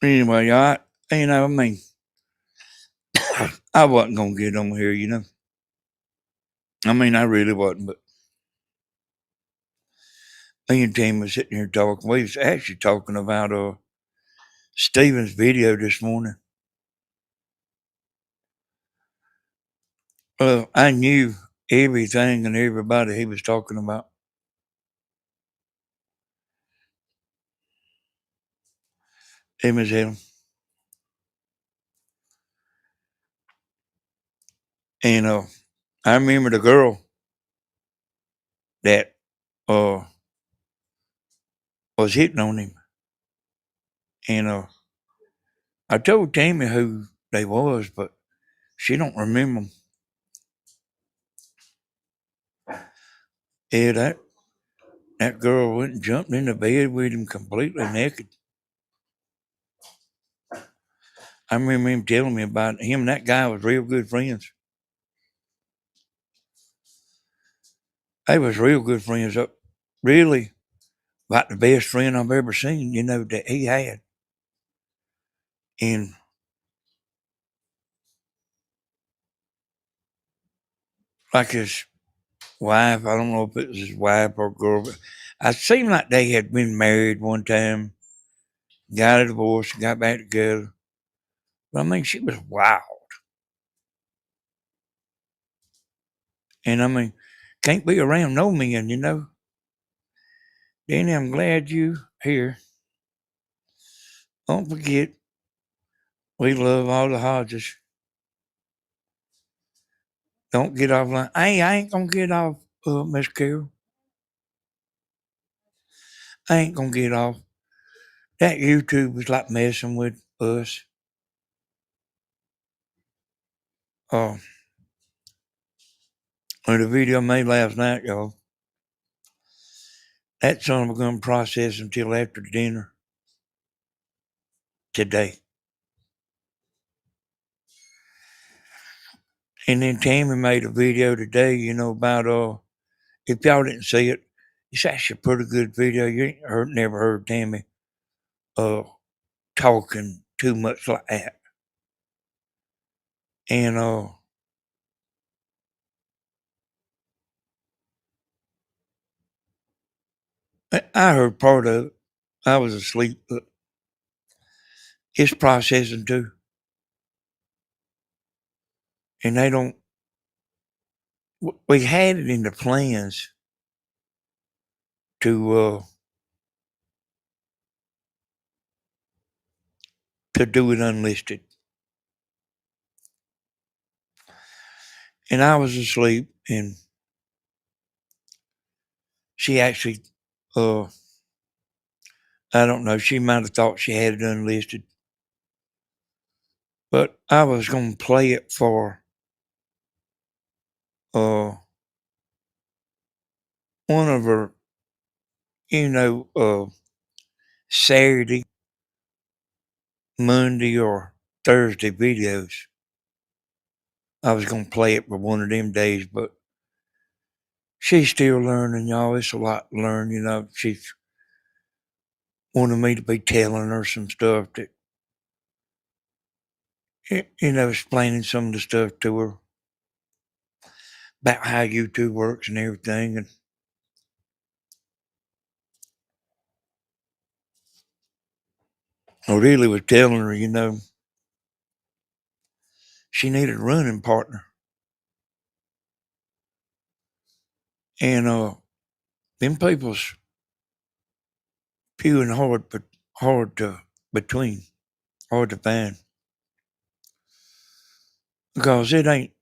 Anyway, I mean, I wasn't gonna get on here. I mean, I really wasn't, but me and Tim was sitting here talking. We was actually talking about Steven's video this morning. I knew everything and everybody he was talking about. Him as him. And I remember the girl that uh was hitting on him. And I told Tammy who they was, but she don't remember them. Yeah, that girl went and jumped in the bed with him completely naked. I remember him telling me about him and that guy was real good friends. They was real good friends. Really, about the best friend I've ever seen, that he had. And like his wife, I don't know if it was his wife or girl, but it seemed like they had been married one time, got a divorce, got back together. But I mean, she was wild. And I mean, can't be around no men. Danny, I'm glad you here. Don't forget, we love all the Hodges. Don't get off line. Hey, I ain't gonna get off, Miss Carol. I ain't gonna get off. That YouTube was like messing with us. Uh, the video I made last night, y'all. That son of a gun process until after dinner today. And then Tammy made a video today, about if y'all didn't see it, it's actually a pretty good video. You ain't never heard Tammy uh talking too much like that. And I heard part of it. I was asleep, but it's processing too. And they don't we had it in the plans to do it unlisted. And I was asleep, and she actually, uh, I don't know, she might have thought she had it unlisted. But I was going to play it for uh, one of her, Saturday, Monday, or Thursday videos. I was going to play it for one of them days, but she's still learning, y'all. It's a lot to learn. She's wanted me to be telling her some stuff that, explaining some of the stuff to her about how YouTube works and everything. And I really was telling her, she needed a running partner. And them people's few and hard to between, hard to find. Because it ain't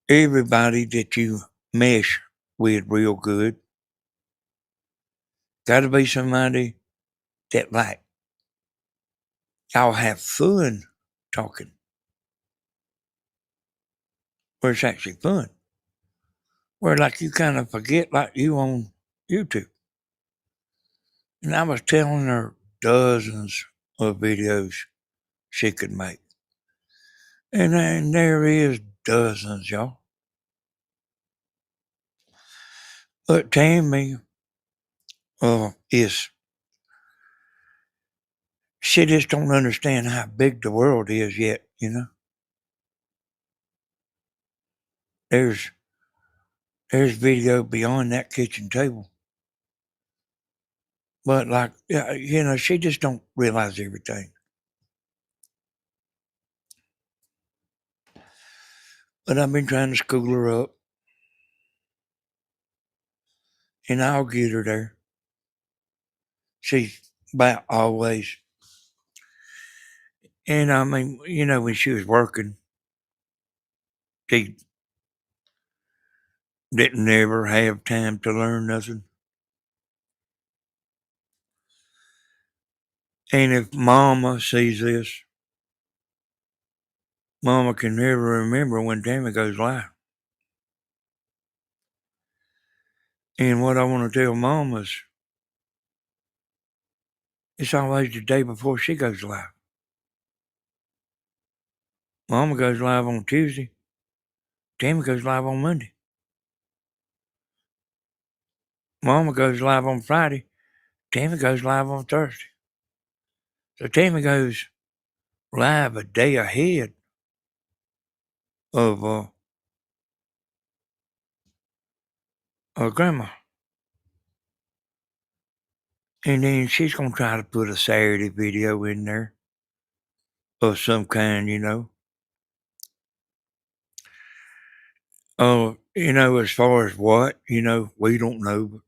everybody that you mesh with real good. Gotta be somebody that like y'all have fun talking. Where it's actually fun. Where like you kind of forget like you on YouTube. And I was telling her dozens of videos she could make. And then there is dozens, y'all. But Tammy is She just don't understand how big the world is yet, you know. There's there's video beyond that kitchen table. But like, yeah, you know, she just don't realize everything. But I've been trying to school her up, and I'll get her there. She's about always. And I mean, you know, when she was working, she didn't ever have time to learn nothing. And if Mama sees this, Mama can never remember when Tammy goes live. And what I want to tell Mama is, it's always the day before she goes live. Mama goes live on Tuesday. Tammy goes live on Monday. Mama goes live on Friday. Tammy goes live on Thursday. So Tammy goes live a day ahead of Grandma. And then she's going to try to put a Saturday video in there of some kind, you know. You know, as far as what, you know, we don't know. But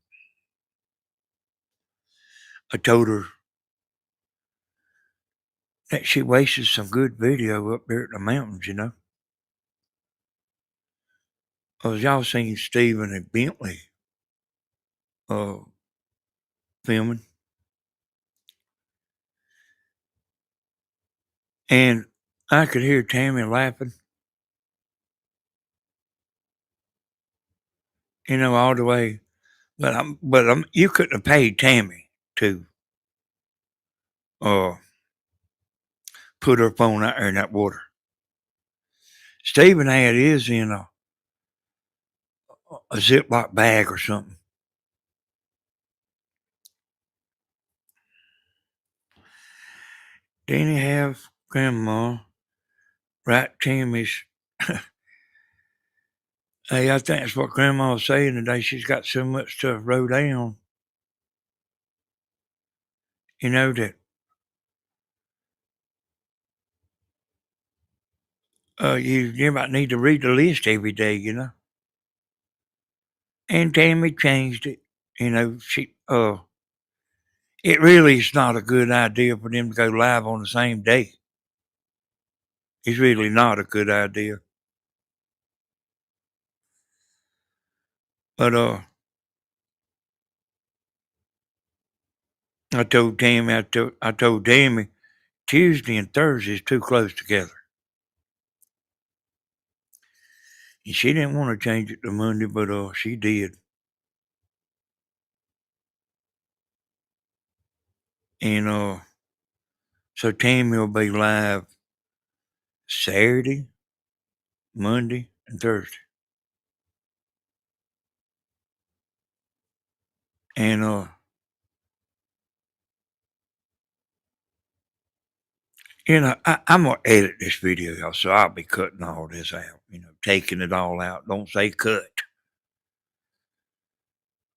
I told her that she wasted some good video up there at the mountains, you know. Y'all seen Stephen and Bentley filming. And I could hear Tammy laughing, you know, all the way. But you couldn't have paid Tammy to uh, put her phone out there in that water. Stephen had his in a Ziploc bag or something. Then he have Grandma write Tammy's. Hey, I think that's what Grandma was saying today. She's got so much stuff wrote down, you know, that you might need to read the list every day, you know. And Tammy changed it. You know, it really is not a good idea for them to go live on the same day. It's really not a good idea. But I told Tammy Tuesday and Thursday is too close together. And she didn't want to change it to Monday, but she did. And so Tammy will be live Saturday, Monday, and Thursday. And you know, I'm gonna edit this video, y'all, so I'll be cutting all this out, you know, taking it all out. Don't say cut.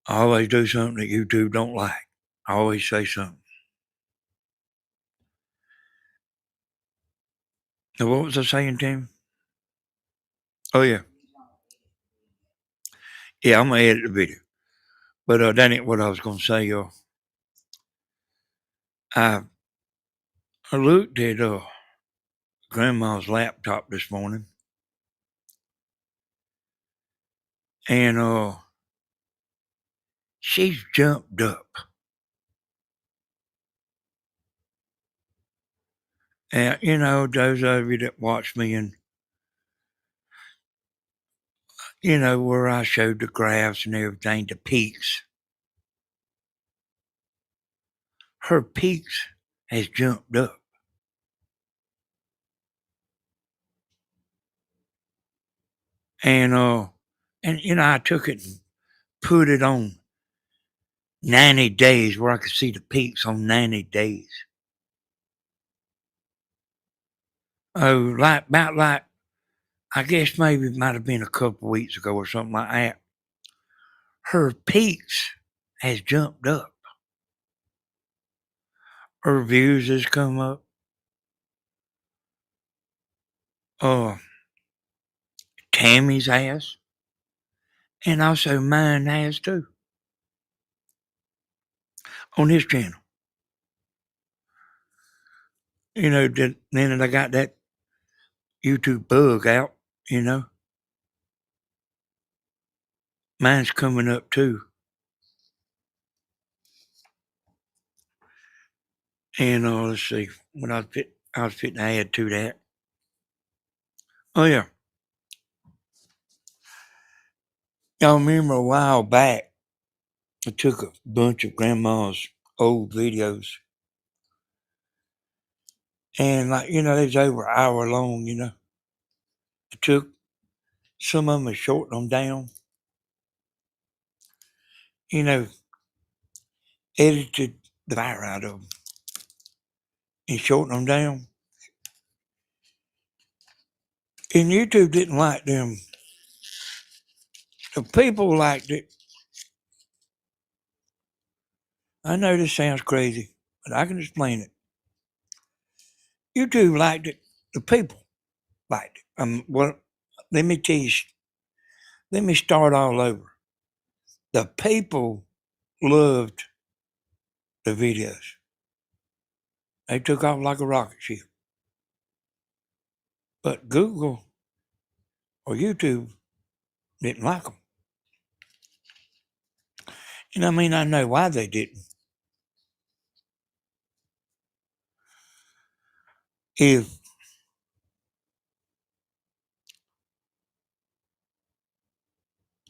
I always do something that YouTube don't like. I always say something. Now, what was I saying, Tim? Oh yeah. Yeah, I'm gonna edit the video. But that ain't what I was gonna say, y'all. I looked at Grandma's laptop this morning, and she's jumped up. And you know, those of you that watch me, and you know where I showed the graphs and everything, the peaks. Her peaks has jumped up. And you know, I took it and put it on 90 days where I could see the peaks on 90 days. Oh, like I guess maybe it might have been a couple weeks ago or something like that. Her peaks has jumped up. Her views has come up. Uh, Tammy's has, and also mine has too on this channel. Then I got that YouTube bug out. Mine's coming up too. And let's see what I was fitting to add to that. Oh yeah, y'all remember a while back I took a bunch of grandma's old videos, and they was over an hour long. I took some of them and shortened them down. You know, edited the fire out of them and shortened them down. And YouTube didn't like them. The people liked it. I know this sounds crazy, but I can explain it. YouTube liked it. The people liked it. Let me tell you. Let me start all over. The people loved the videos. They took off like a rocket ship. But Google or YouTube didn't like them. And I know why they didn't. If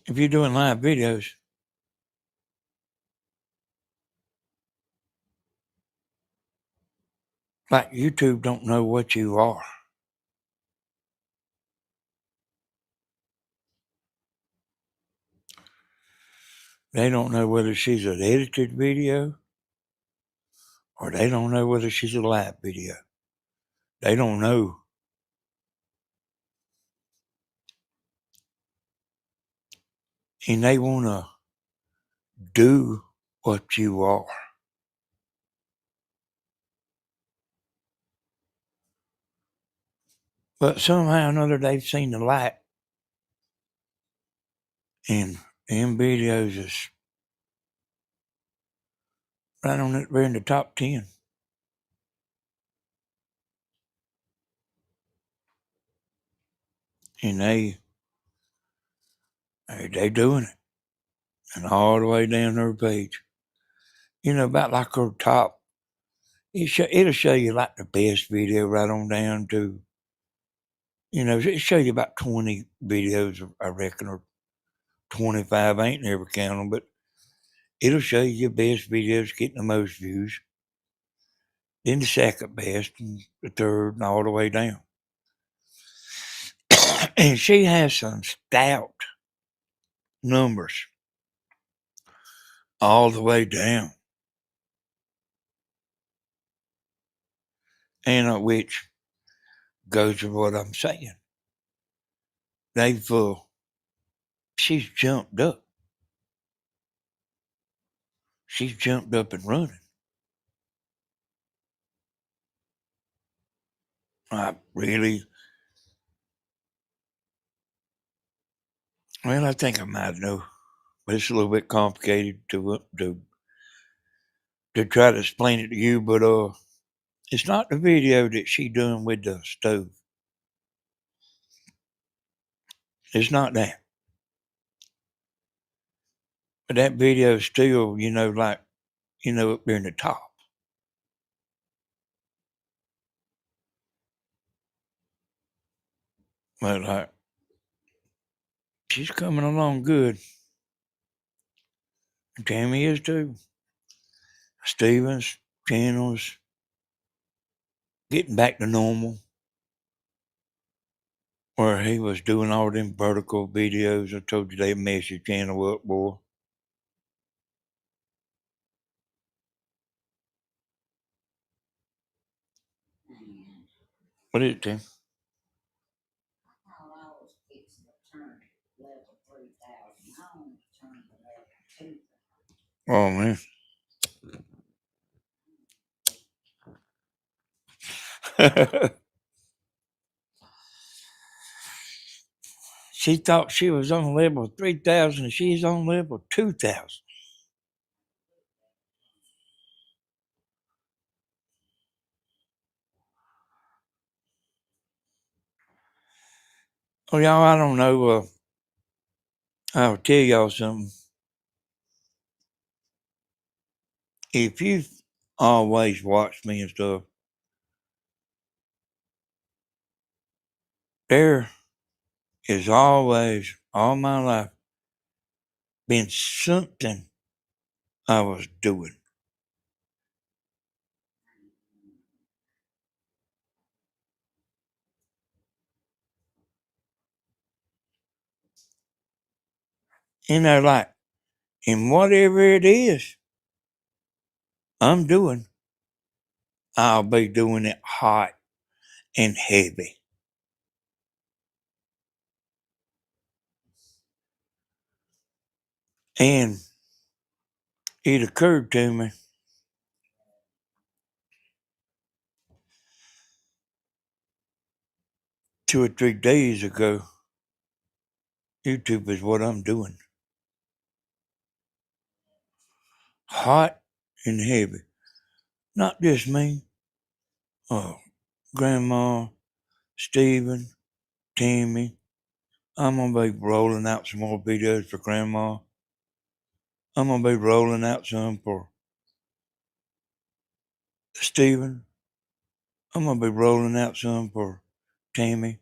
you're doing live videos, like YouTube don't know what you are. They don't know whether she's an edited video or they don't know whether she's a live video. They don't know. And they want to do what you are. But somehow or another, they've seen the light. And them videos is right on it. We're in the top 10. And they doing it. And all the way down her page. About like her top. It'll show you like the best video right on down to, it'll show you about 20 videos, I reckon, or 25. I ain't never count them, but it'll show you your best videos getting the most views. Then the second best, and the third, and all the way down. And she has some stout numbers all the way down. And which goes with what I'm saying. She's jumped up. She's jumped up and running. I really, well, I think I might know, but it's a little bit complicated to try to explain it to you. But it's not the video that she done with the stove. It's not that. But that video is still, up there in the top. But she's coming along good. Tammy is too. Stevens channels getting back to normal. Where he was doing all them vertical videos. I told you they messed your channel up, boy. What is it, Tim? Oh man. She thought she was on level 3,000 and she's on level 2,000. Oh, y'all, I don't know. I'll tell y'all something. If you've always watched me and stuff, there is always, all my life, been something I was doing. Like, and whatever it is I'm doing, I'll be doing it hot and heavy. And it occurred to me 2 or 3 days ago, YouTube is what I'm doing. Hot and heavy. Not just me. Oh, Grandma, Stephen, Tammy. I'm gonna be rolling out some more videos for Grandma. I'm gonna be rolling out some for Stephen. I'm gonna be rolling out some for Tammy.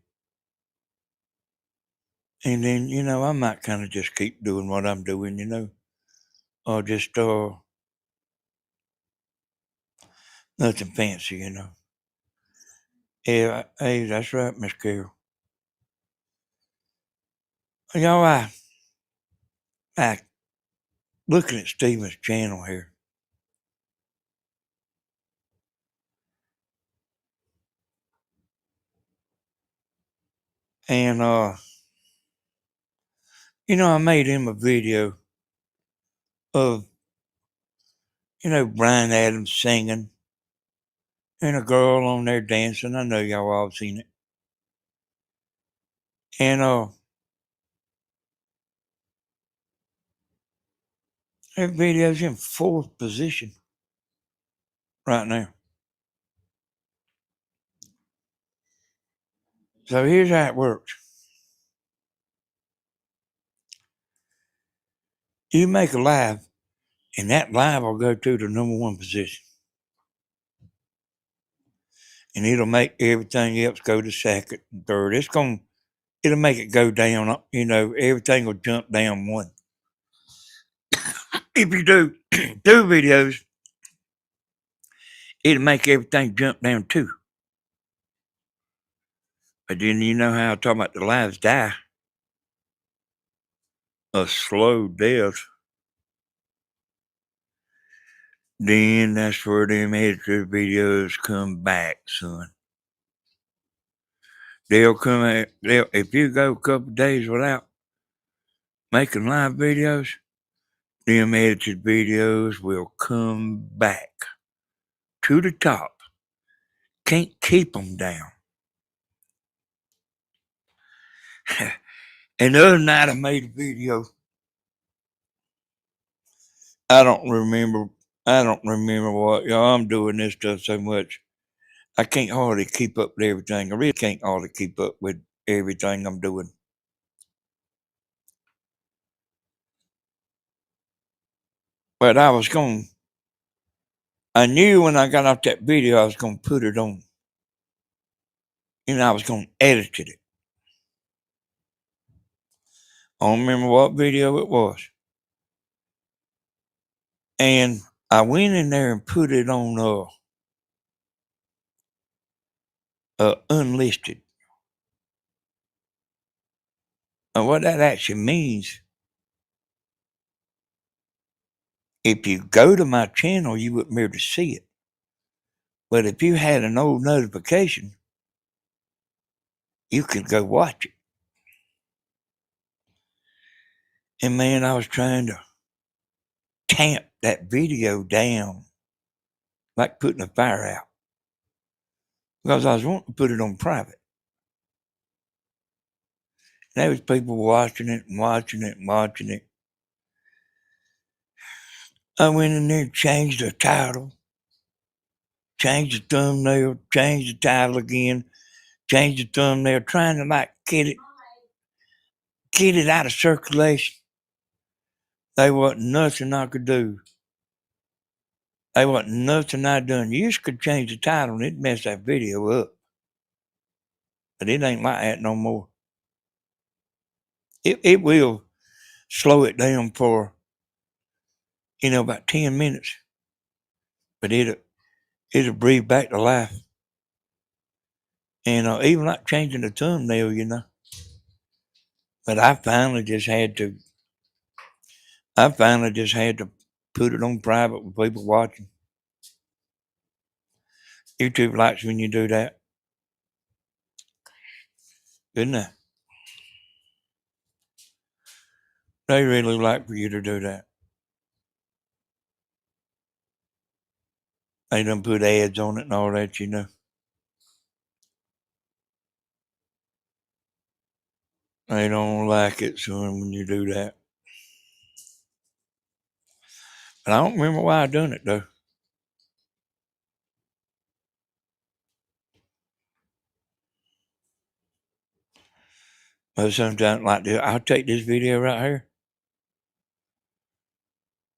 And then, I might kind of just keep doing what I'm doing, or just nothing fancy. Yeah, hey, that's right, Miss Carol. I looking at Stephen's channel here, and I made him a video of Brian Adams singing and a girl on there dancing. I know y'all all seen it, and that video's in fourth position right now. So here's how it works. You make a live, and that live will go to the number one position. And it'll make everything else go to second and third. It'll make it go down, everything will jump down one. If you do two videos, it'll make everything jump down two. But then you know how I talk about the lives die a slow death. Then that's where them edited videos come back, son. They'll come out. If you go a couple days without making live videos, them edited videos will come back to the top. Can't keep them down. And the other night I made a video. I don't remember. I don't remember what. I'm doing this stuff so much. I can't hardly keep up with everything. I really can't hardly keep up with everything I'm doing. But I knew when I got off that video, I was going to put it on. And I was going to edit it. I don't remember what video it was. And I went in there and put it on unlisted. And what that actually means, if you go to my channel, you wouldn't be able to see it. But if you had an old notification, you could go watch it. And man, I was trying to tamp that video down, like putting a fire out, because I was wanting to put it on private. And there was people watching it and watching it and watching it. I went in there and changed the title, changed the thumbnail, changed the title again, changed the thumbnail, trying to like get it out of circulation. There wasn't nothing I could do. There wasn't nothing I done. You just could change the title and it'd mess that video up. But it ain't like that no more. It will slow it down for, about 10 minutes. But it'll breathe back to life. And even like changing the thumbnail. But I finally just had to put it on private with people watching. YouTube likes when you do that. Isn't it? They really like for you to do that. They done put ads on it and all that, They don't like it, son, when you do that. But I don't remember why I done it, though. But sometimes, like this, I'll take this video right here.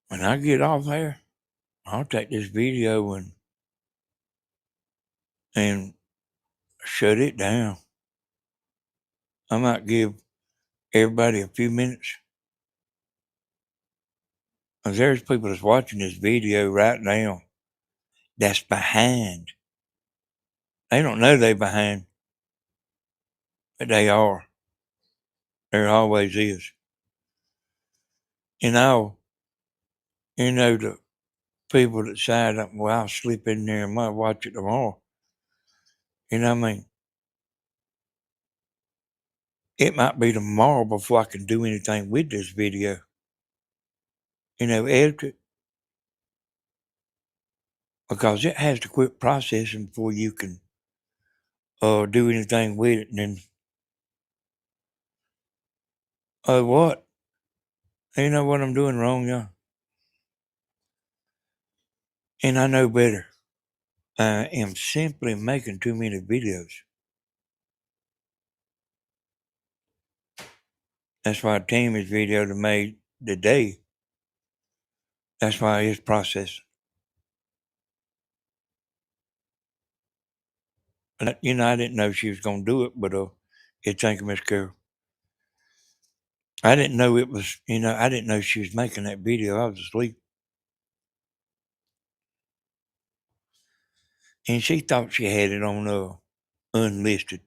When I get off here, I'll take this video and shut it down. I might give everybody a few minutes. Because there's people that's watching this video right now that's behind. They don't know they're behind, but they are. There always is. The people that decide, well, I'll slip in there and might watch it tomorrow. You know what I mean? It might be tomorrow before I can do anything with this video. Edit it. Because it has to quit processing before you can do anything with it. And then, what? You know what I'm doing wrong, y'all? And I know better. I am simply making too many videos. That's why Tammy's video that made today, that's why it's processing. And, I didn't know she was going to do it, but thank you, Miss Carol. I didn't know it was, I didn't know she was making that video. I was asleep. And she thought she had it on unlisted.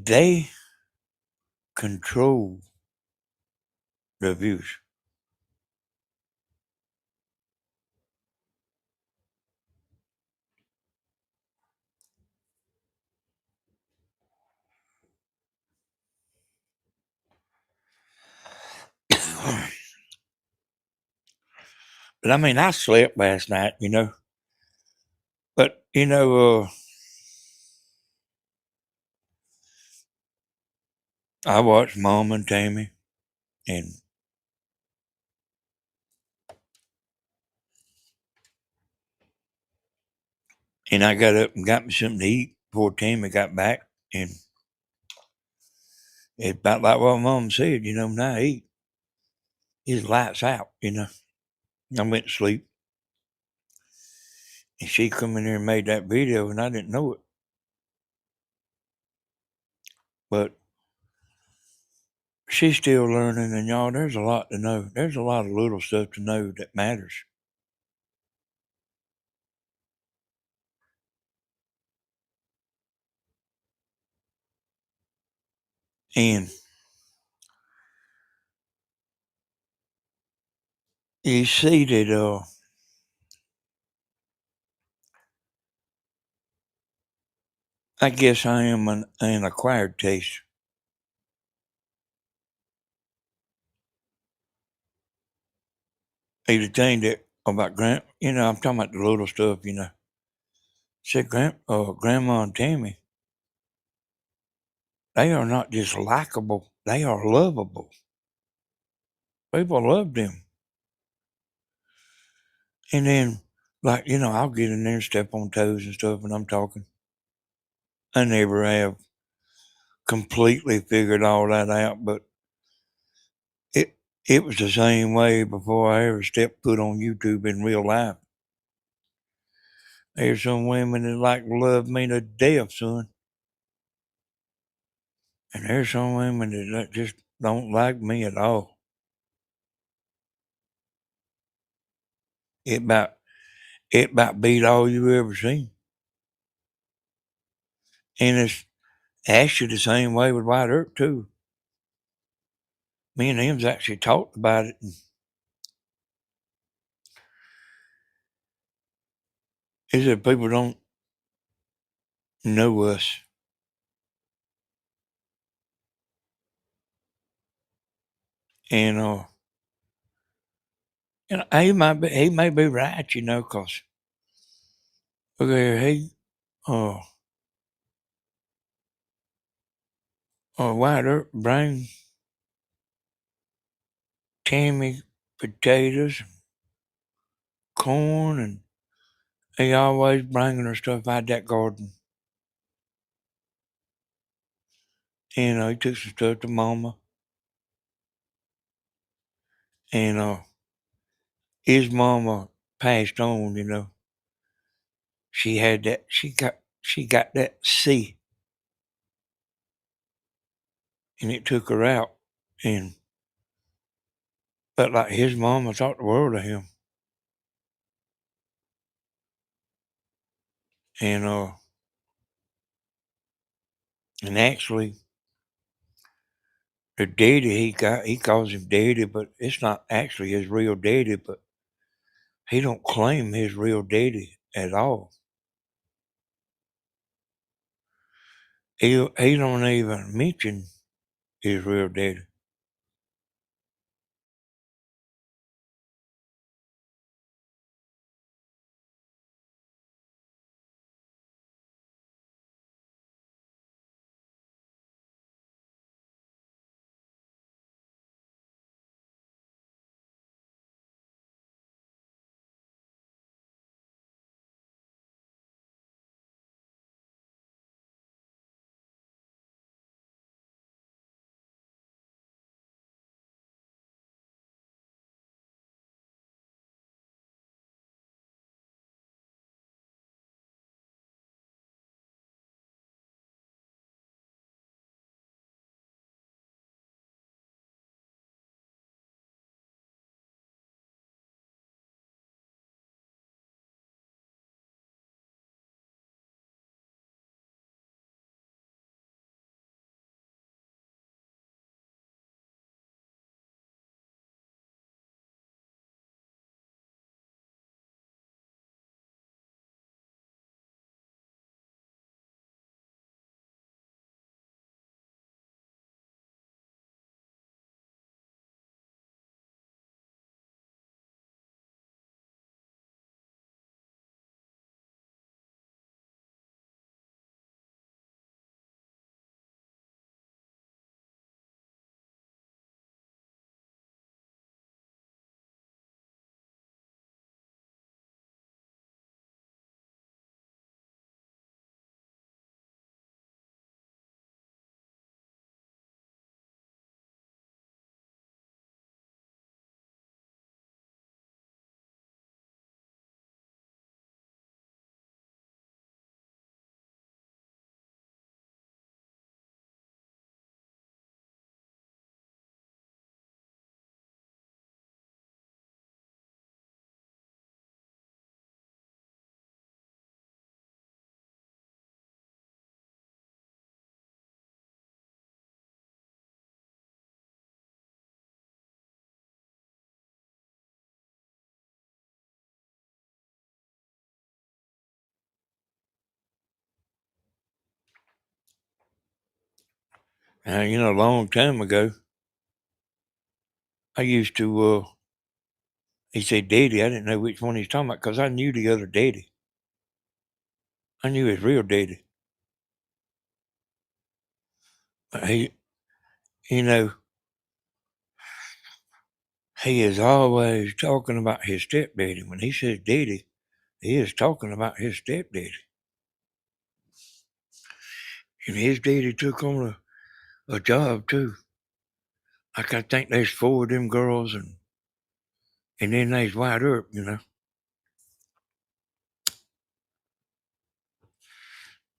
They control the views. But I mean, I slept last night, But, I watched Mom and Tammy, and I got up and got me something to eat before Tammy got back. And it's about like what Mom said, when I eat, it's lights out, I went to sleep. And she come in there and made that video, and I didn't know it. But she's still learning, and y'all, there's a lot to know. There's a lot of little stuff to know that matters. And you see that I guess I am an acquired taste. It's the thing that about I'm talking about the little stuff. Said Grandma and Tammy, they are not just likable, they are lovable. People love them. And then, I'll get in there and step on toes and stuff, and I'm talking. I never have completely figured all that out, but it it was the same way before I ever stepped foot on YouTube in real life. There's some women that love me to death, son. And there's some women that just don't like me at all. It about it about beat all you ever seen. And it's actually the same way with White Earp too. Me and them's actually talked about it. And he said people don't know us. And he may be right, 'cause look here, uh White Earp bring Tammy potatoes, corn, and he always bringing her stuff out that garden. And he took some stuff to Mama, and his mama passed on. She had that. She got that C, and it took her out. And but like his mama thought the world of him, and actually the daddy he calls him daddy, but it's not actually his real daddy. But he don't claim his real daddy at all. He don't even mention his real daddy. A long time ago, I used to, he said daddy. I didn't know which one he's talking about because I knew the other daddy. I knew his real daddy. But you know, he is always talking about his stepdaddy. When he says daddy, he is talking about his stepdaddy. And his daddy took on a job too. Like I think there's 4 of them girls and then there's White Earp.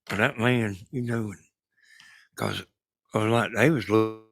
But that man, because like they was little.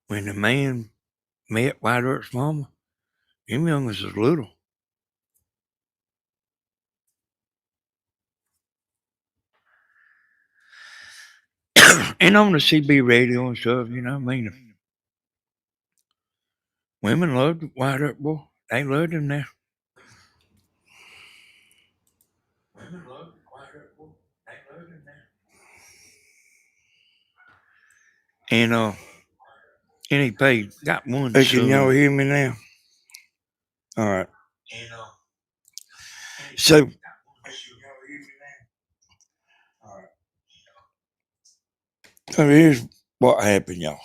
When the man met White Earp's mama, them youngins was little. And on the CB radio and stuff, women loved White Earp, boy. They loved him now. Women loved White Earp, boy. They loved him now. And he got one son. Can y'all hear me now? All right. So, so here's what happened, y'all.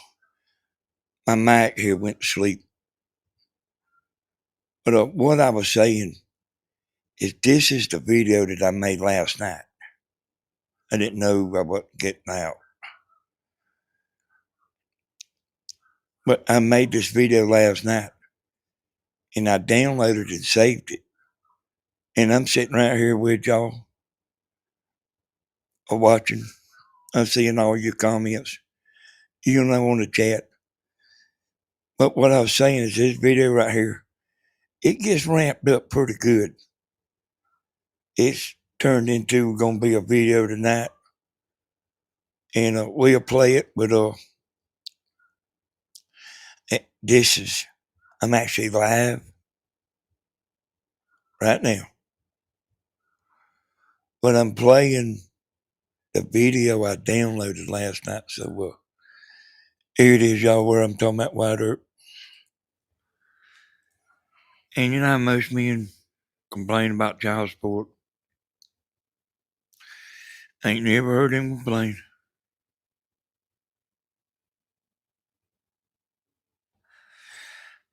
My mic here went to sleep. But what I was saying is this is the video that I made last night. I didn't know I wasn't getting out. But I made this video last night. And I downloaded and saved it. And I'm sitting right here with y'all watching. I'm seeing all your comments. You know, on the chat. But what I was saying is this video right here, it gets ramped up pretty good. It's turned into going to be a video tonight. And we'll play it. But I'm actually live right now. But I'm playing the video I downloaded last night. So here it is, y'all, where I'm talking about White Earp. And you know how most men complain about child support? Ain't never heard him complain.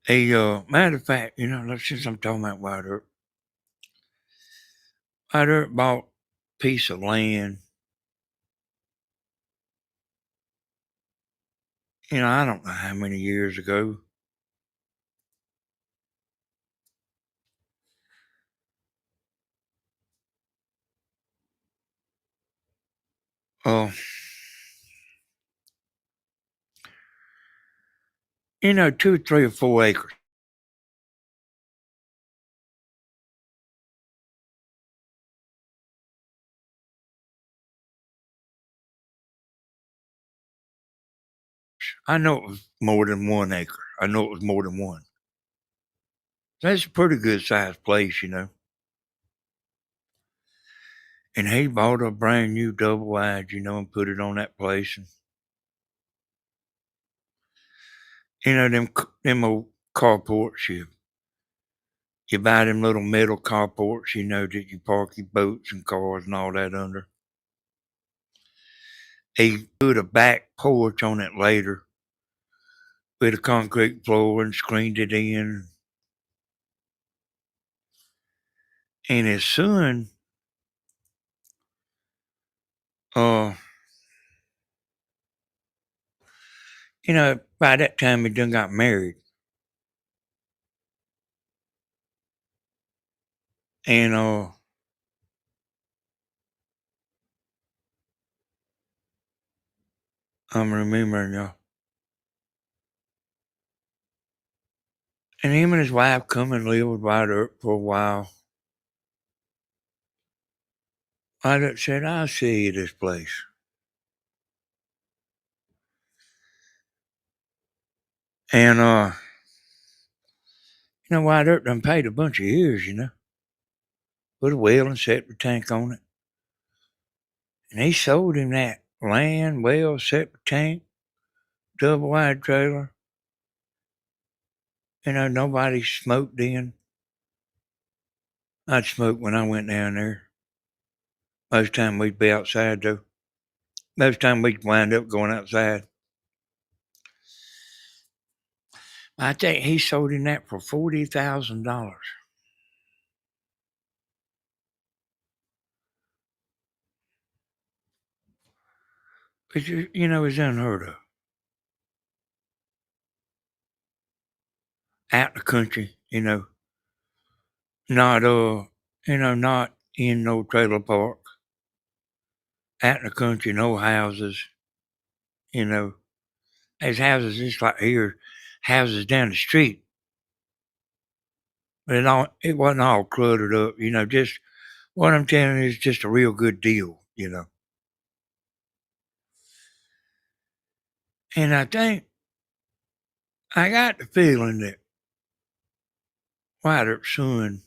Matter of fact, since I'm talking about White Earp bought a piece of land. I don't know how many years ago. Oh, 2, 3, or 4 acres. I know it was more than 1 acre. I know it was more than one. That's a pretty good sized place. And he bought a brand new double wide, and put it on that place. You know, them old carports, you buy them little metal carports, you know, that you park your boats and cars and all that under. He put a back porch on it later with a concrete floor and screened it in. And his son, uh, you know, by that time he done got married. And I'm remembering y'all. And him and his wife come and live with White Earp for a while. White Earp said, I'll see you this place. And you know, White Earp done paid a bunch of years, you know. Put a well and septic tank on it. And he sold him that land, well, septic tank, double wide trailer. You know, nobody smoked then. I'd smoke when I went down there. Most time we'd be outside though. Most time we'd wind up going outside. I think he sold him that for $40,000. Which you know is unheard of. Out the country, you know. Not not in no trailer park. Out in the country, no houses, you know. There's houses just like here, houses down the street. But it wasn't all cluttered up, you know, just what I'm telling you is just a real good deal, you know. And I think I got the feeling that White Earp's son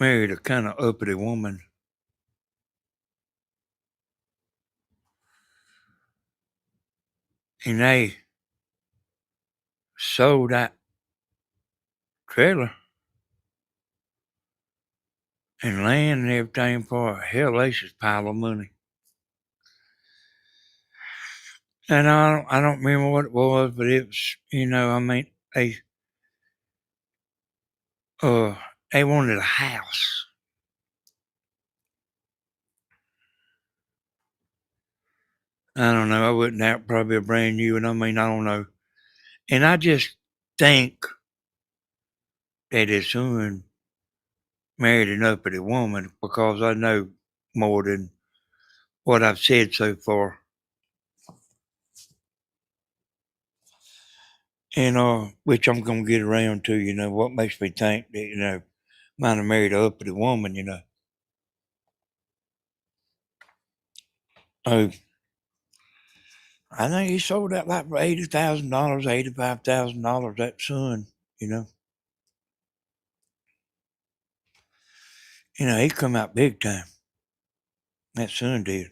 married a kind of uppity woman. And they sold that trailer and land and everything for a hellacious pile of money. And I don't remember what it was, but it was, you know, I mean, uh, they wanted a house. I don't know. I wouldn't have probably a brand new, and I mean, I don't know. And I just think that his son married an uppity woman because I know more than what I've said so far. And which I'm gonna get around to, you know, what makes me think that, you know, might have married a uppity woman, you know. Oh, I think he sold that like for $80,000, $85,000, that son, you know. You know, he come out big time. That son did.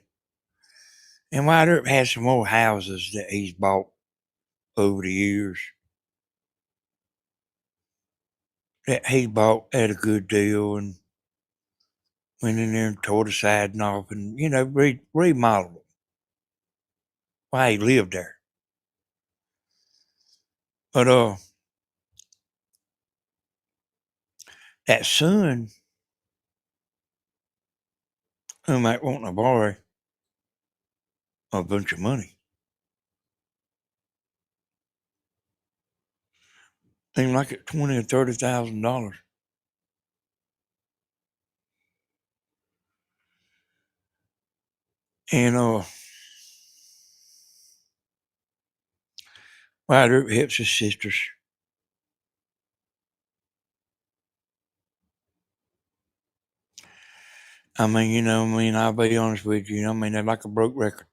And White Earp has some more houses that he's bought over the years that he bought at a good deal and went in there and tore the siding off and, you know, remodeled it while he lived there. But that son who might want to borrow a bunch of money. Seemed like it $20,000 or $30,000. And White Earp helps his sisters. I mean, you know, I'll be honest with you. I mean, they're like a broke record.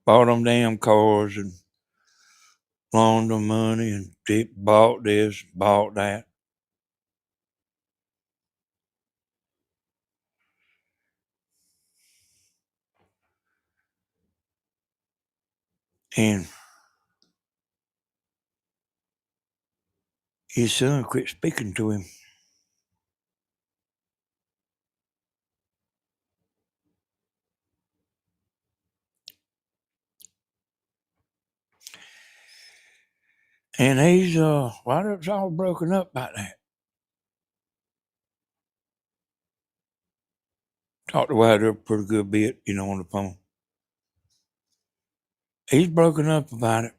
Bought them damn cars and loaned them money and bought this, bought that. And his son quit speaking to him. And he's it's all broken up about that. Talked to Wyatt Earp pretty good bit, on the phone. He's broken up about it.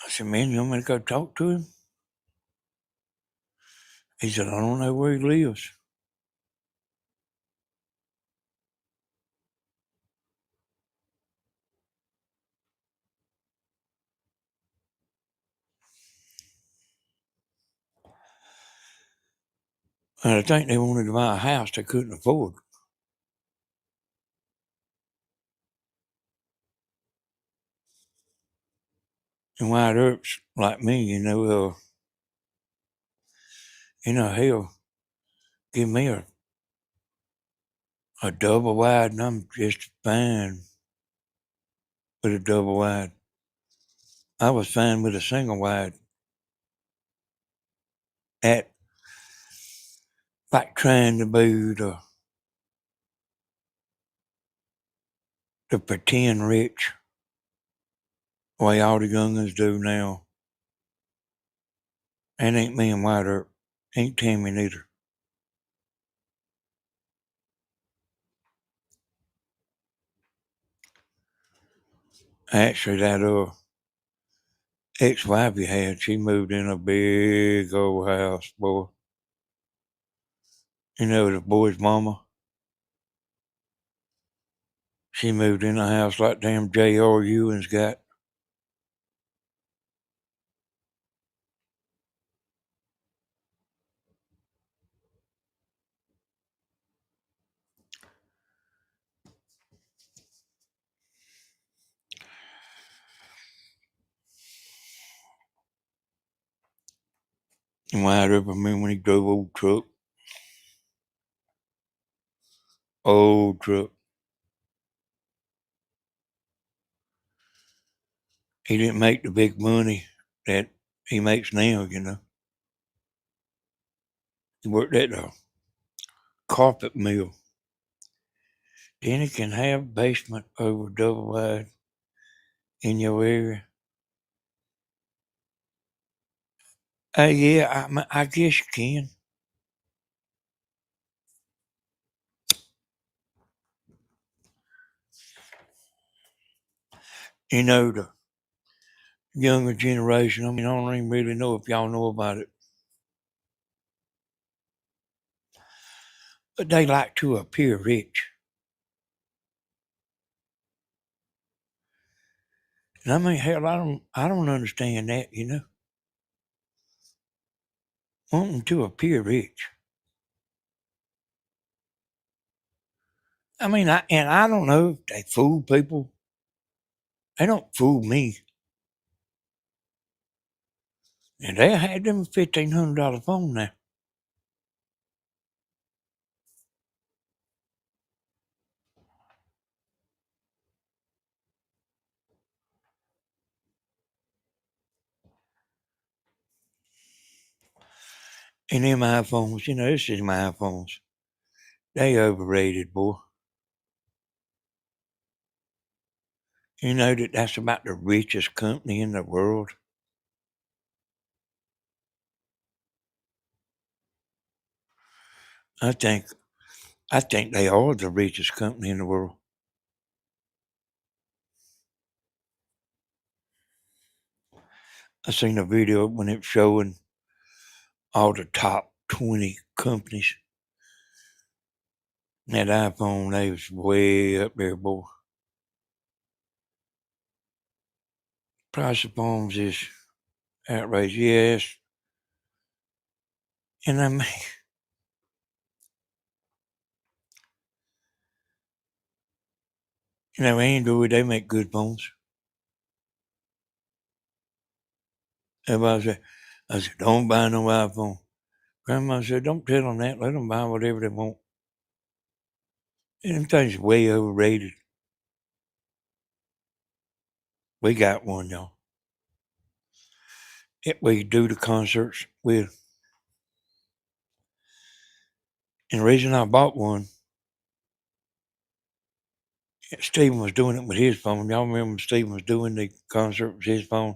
I said, man, you want me to go talk to him? He said, I don't know where he lives. And I think they wanted to buy a house they couldn't afford. And Wyatt Earp's like me, he'll give me a double wide, and I'm just fine with a double wide. I was fine with a single wide at like trying to be the pretend rich way all the youngins do now. And ain't me and Wyatt Earp. Ain't Tammy neither. Actually, that ex-wife he had, she moved in a big old house, boy. The boy's mama. She moved in a house like damn J.R. Ewing's got. And Wyatt Earp, I remember when he drove old truck. Old truck. He didn't make the big money that he makes now, He worked at a carpet mill. Then he can have basement over double wide in your area. Yeah, I guess you can. The younger generation, I don't even really know if y'all know about it, but they like to appear rich. And hell, I don't understand that, wanting to appear rich. I don't know if they fool people. They don't fool me. And they had them $1,500 phone now. And them iPhones, this is my iPhones. They overrated, boy. You know that's about the richest company in the world. I think they are the richest company in the world. I seen a video when it was showing all the top 20 companies. And that iPhone, they was way up there, boy. Price of phones is outrageous, yes. And Android, they make good phones. Everybody I said, don't buy no iPhone. Grandma said, don't tell them that. Let them buy whatever they want. Them things are way overrated. We got one, y'all. We do the concerts with. And the reason I bought one, Steven was doing it with his phone. Y'all remember Steven was doing the concert with his phone?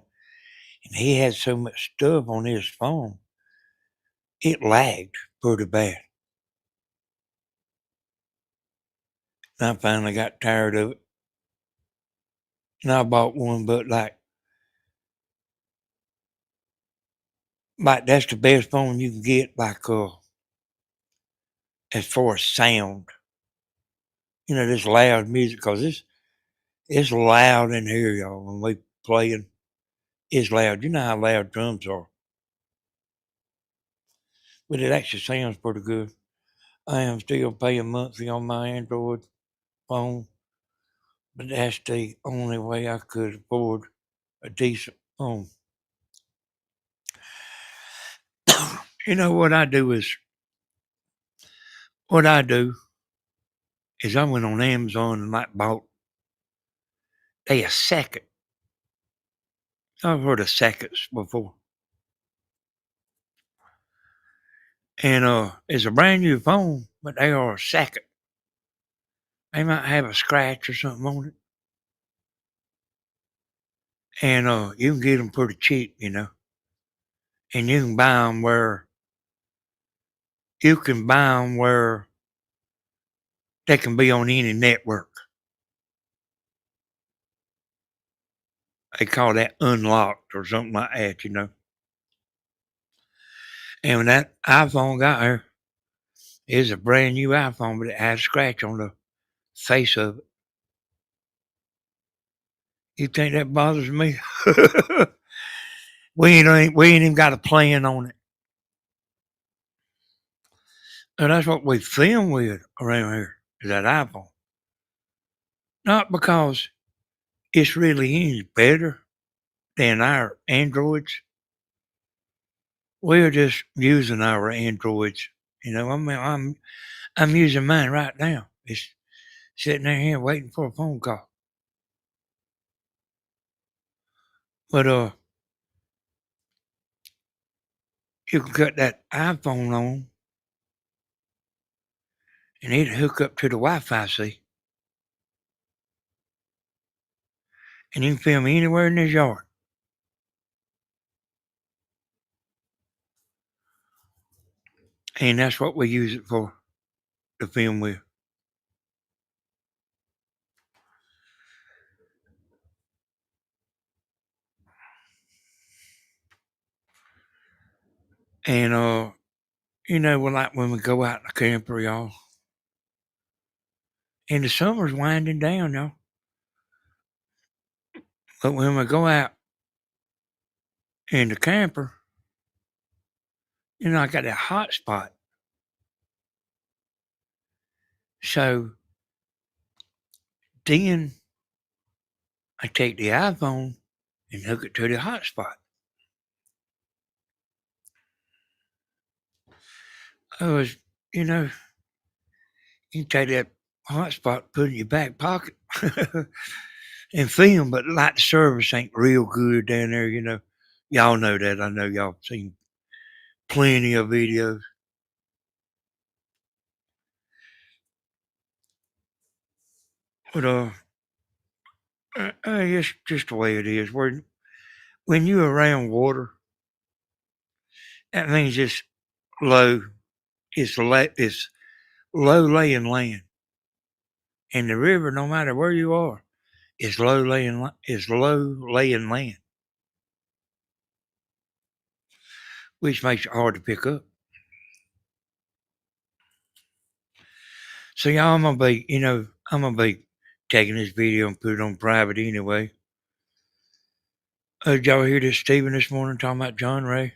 And he had so much stuff on his phone, it lagged pretty bad. And I finally got tired of it. And I bought one, but like that's the best phone you can get, like as far as sound. This loud music, because it's loud in here, y'all. When we playing, it's loud. You know how loud drums are. But it actually sounds pretty good. I am still paying monthly on my Android phone, but that's the only way I could afford a decent phone. What I do is I went on Amazon and like bought a second. I've heard of seconds before. And it's a brand new phone, but they are a second. They might have a scratch or something on it. And you can get them pretty cheap, And you can buy them where they can be on any network. They call that unlocked or something like that. And when that iPhone got here, it's a brand new iPhone, but it has a scratch on the face of it. You think that bothers me? we ain't even got a plan on it. And that's what we film with around here, is that iPhone. Not because it's really any better than our Androids. We're just using our Androids. I'm using mine right now. It's sitting there here waiting for a phone call. But you can cut that iPhone on and it'll hook up to the Wi-Fi, see? And you can film anywhere in this yard. And that's what we use it for, to film with. And like when we go out in the camper, y'all. And the summer's winding down, y'all. But when we go out in the camper, I got that hot spot. So then I take the iPhone and hook it to the hotspot. I was, you take that hotspot, put it in your back pocket, and film, but like the service ain't real good down there, Y'all know that. I know y'all seen plenty of videos. But it's just the way it is. When you're around water, that means it's low. It's low laying land, and the river, no matter where you are, is low laying land, which makes it hard to pick up. So y'all, I'm gonna be taking this video and put it on private anyway. Did y'all hear this Stephen this morning talking about John Ray?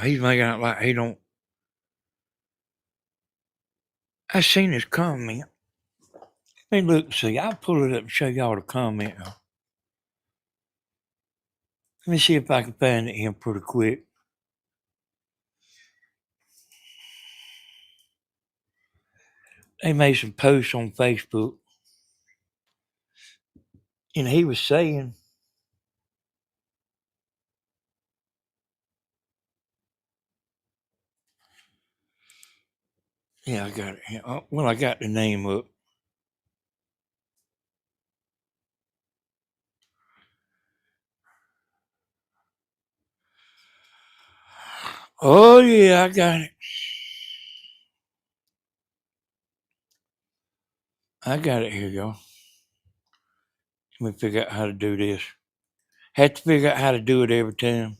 He's making out like he don't. I seen his comment. Let me look and see. I'll pull it up and show y'all the comment. Let me see if I can find it here pretty quick. They made some posts on Facebook, and he was saying, yeah, I got it here. Well, I got the name up. Oh, yeah, I got it. I got it here, y'all. Let me figure out how to do this. Have to figure out how to do it every time.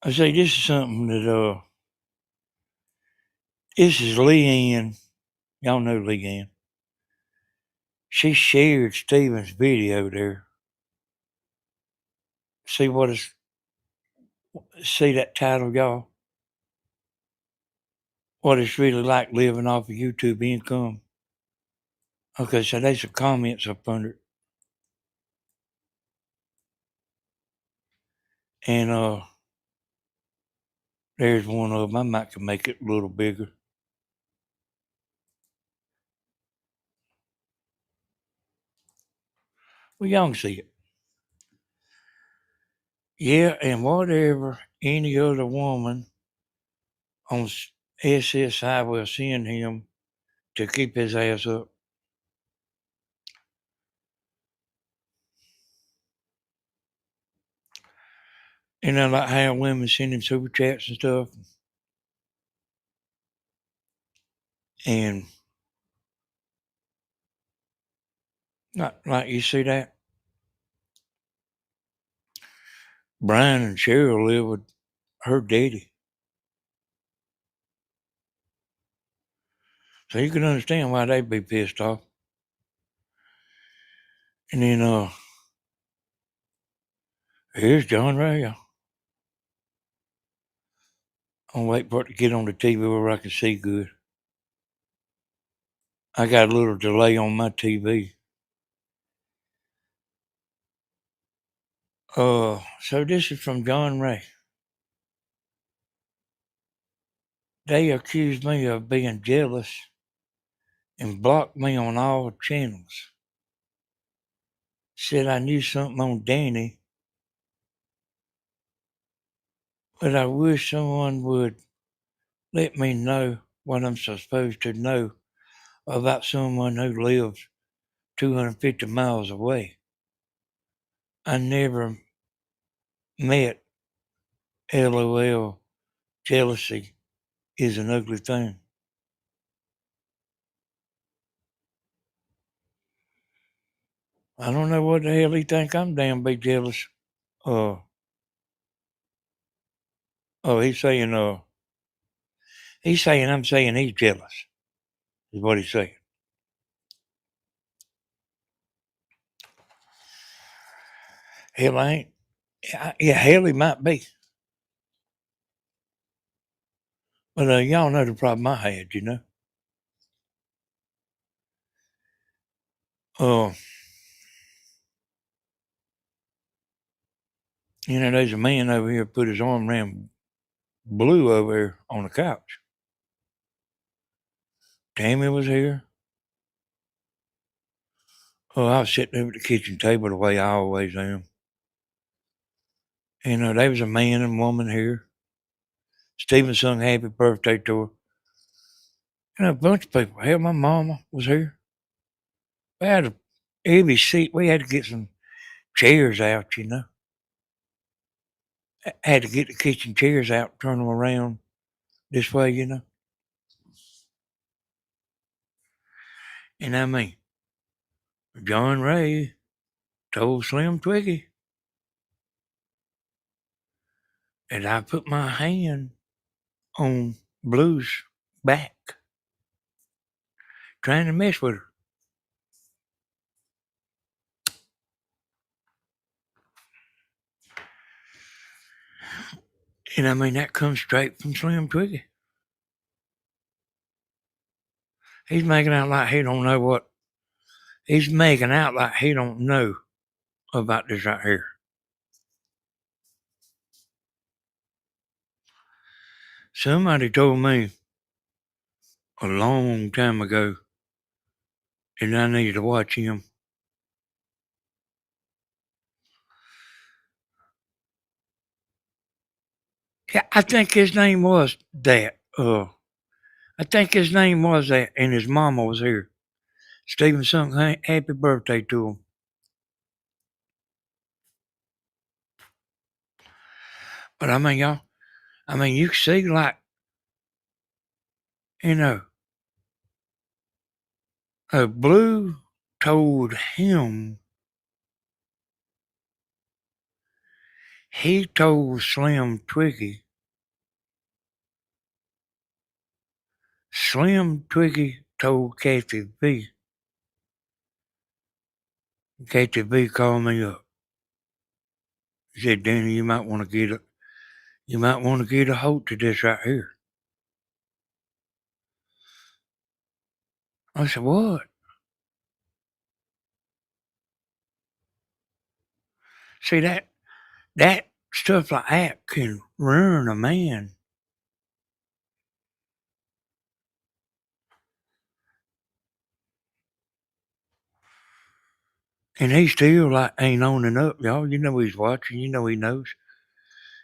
I say this is something that this is Leanne. Y'all know Leanne. She shared Steven's video there. See what is see that title, y'all? What it's really like living off of YouTube income. Okay, so there's some comments up under it. And there's one of them. I might can make it a little bigger. Well, y'all can see it. Yeah, and whatever any other woman on SSI will send him to keep his ass up. You know, like how women send him super chats and stuff. And not like you see that. Brian and Cheryl live with her daddy. So you can understand why they'd be pissed off. And then here's John Ray. I'm waiting for it to get on the TV where I can see good. I got a little delay on my TV. So this is from John Ray. They accused me of being jealous and blocked me on all channels. Said I knew something on Danny, but I wish someone would let me know what I'm supposed to know about someone who lives 250 miles away. I never met LOL. Jealousy is an ugly thing. I don't know what the hell he think I'm damn be jealous. Oh, he's saying I'm saying he's jealous. Is what he's saying. Hell, I ain't. Yeah, hell, he might be. But y'all know the problem I had, you know. Uh, there's a man over here put his arm around Blue over there on the couch. Tammy was here. Oh, I was sitting over at the kitchen table the way I always am. And there was a man and woman here. Stephen sung happy birthday to her. A bunch of people. Hell, my mama was here. We had a heavy seat. We had to get some chairs out, you know. I had to get the kitchen chairs out, turn them around this way, you know. And I mean, John Ray told Slim Twiggy, and I put my hand on Blue's back, trying to mess with her. And I mean, that comes straight from Slim Twiggy. He's making out like he don't know what. He's making out like he don't know about this right here. Somebody told me a long time ago that I needed to watch him. Yeah, I think his name was that. I think his name was that, and his mama was here. Stephen sung happy birthday to him. But I mean, y'all, you can see, like, you know, Blue told him, he told Slim Twiggy, Slim Twiggy told Kathy B. Kathy B called me up. He said, Danny, you might want to get a hold to this right here. I said, what? See, that stuff like that can ruin a man. And he still like ain't owning up, y'all. You know he's watching. You know he knows.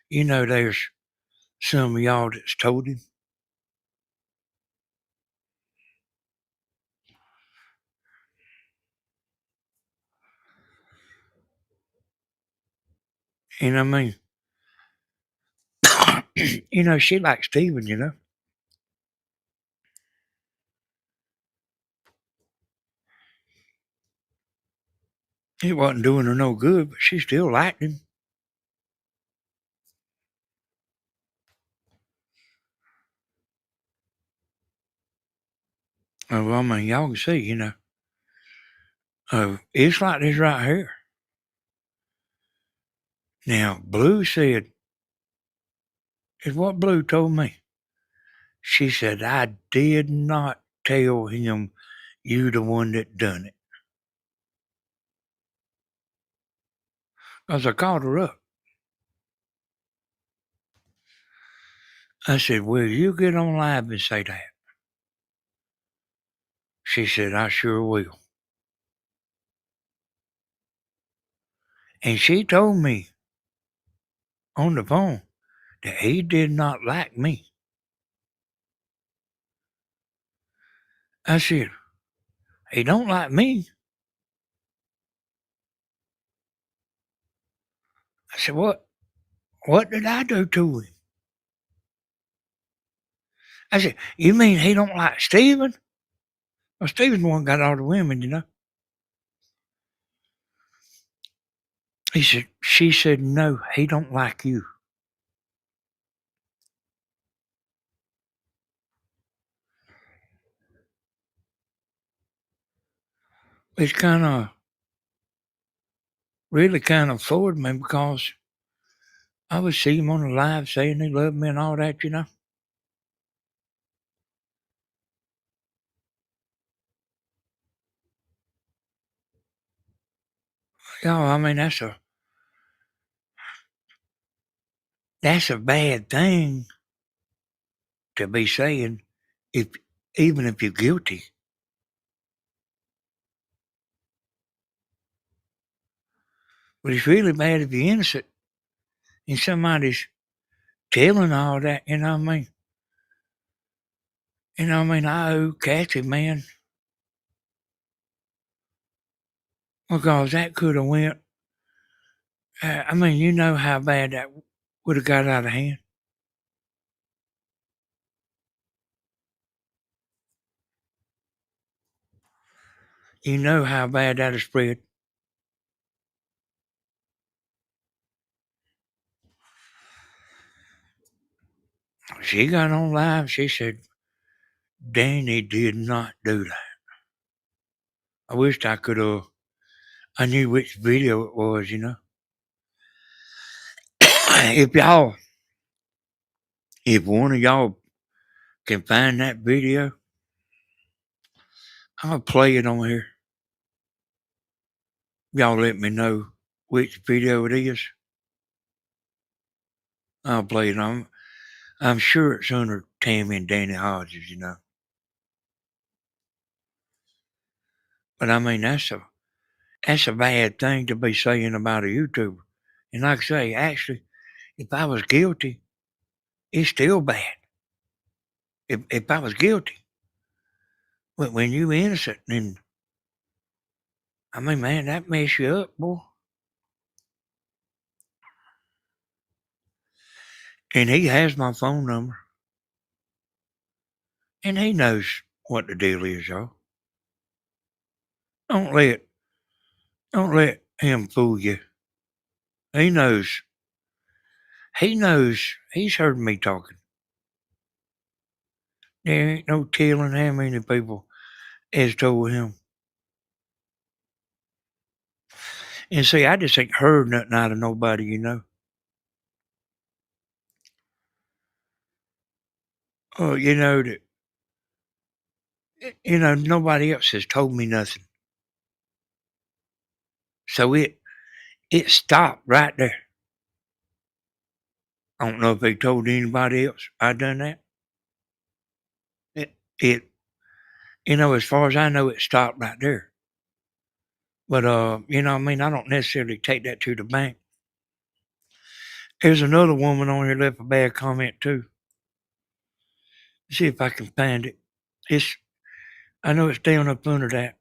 You know there's some of y'all that's told him. And I mean, you know, she likes Steven, you know. It wasn't doing her no good, but she still liked him. Well, I mean, y'all can see, you know. It's like this right here. Now, Blue said, is what Blue told me. She said, I did not tell him you the one that done it. Because I called her up. I said, will you get on live and say that? She said, I sure will. And she told me on the phone that he did not like me. I said, he don't like me. I said, what did I do to him? I said, you mean he don't like Steven? Well, Steven's the one got all the women, you know. She said, no, he don't like you. It's really kind of floored me because I would see him on the live saying he loved me and all that, you know. Yeah, I mean, that's a bad thing to be saying if even if you're guilty. But it's really bad if you're innocent and somebody's telling all that, you know what I mean? You know what I mean? I owe Kathy, man, because that could have went. I mean, you know how bad that would have got out of hand. You know how bad that has spread. she got on live. She said, Danny did not do that. I wished I could have. I knew which video it was, you know. If one of y'all can find that video, I'll play it on here. Y'all let me know which video it is. I'll play it on. I'm sure it's under Tammy and Danny Hodges, you know. But I mean, that's a bad thing to be saying about a YouTuber. And like I say, actually, if I was guilty, it's still bad. If I was guilty, when you innocent, then I mean, man, that mess you up, boy. And he has my phone number, and he knows what the deal is, y'all. Don't let don't let him fool you. He knows. He knows. He's heard me talking. There ain't no telling how many people has told him. And see, I just ain't heard nothing out of nobody, you know. Oh, you know that. You know, nobody else has told me nothing. So it stopped right there. I don't know if they told anybody else I done that. It you know, as far as I know, it stopped right there. But you know, I mean, I don't necessarily take that to the bank. There's another woman on here left a bad comment too. See if I can find it. I know it's down up under that.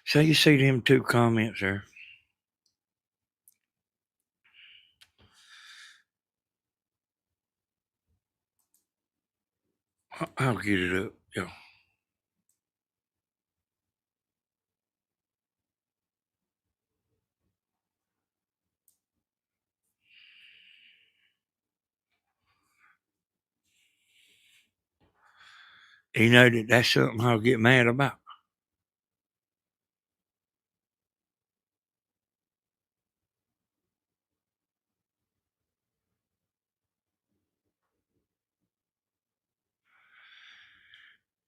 So you see them two comments there. I'll get it up. Yeah. You know that's something I'll get mad about.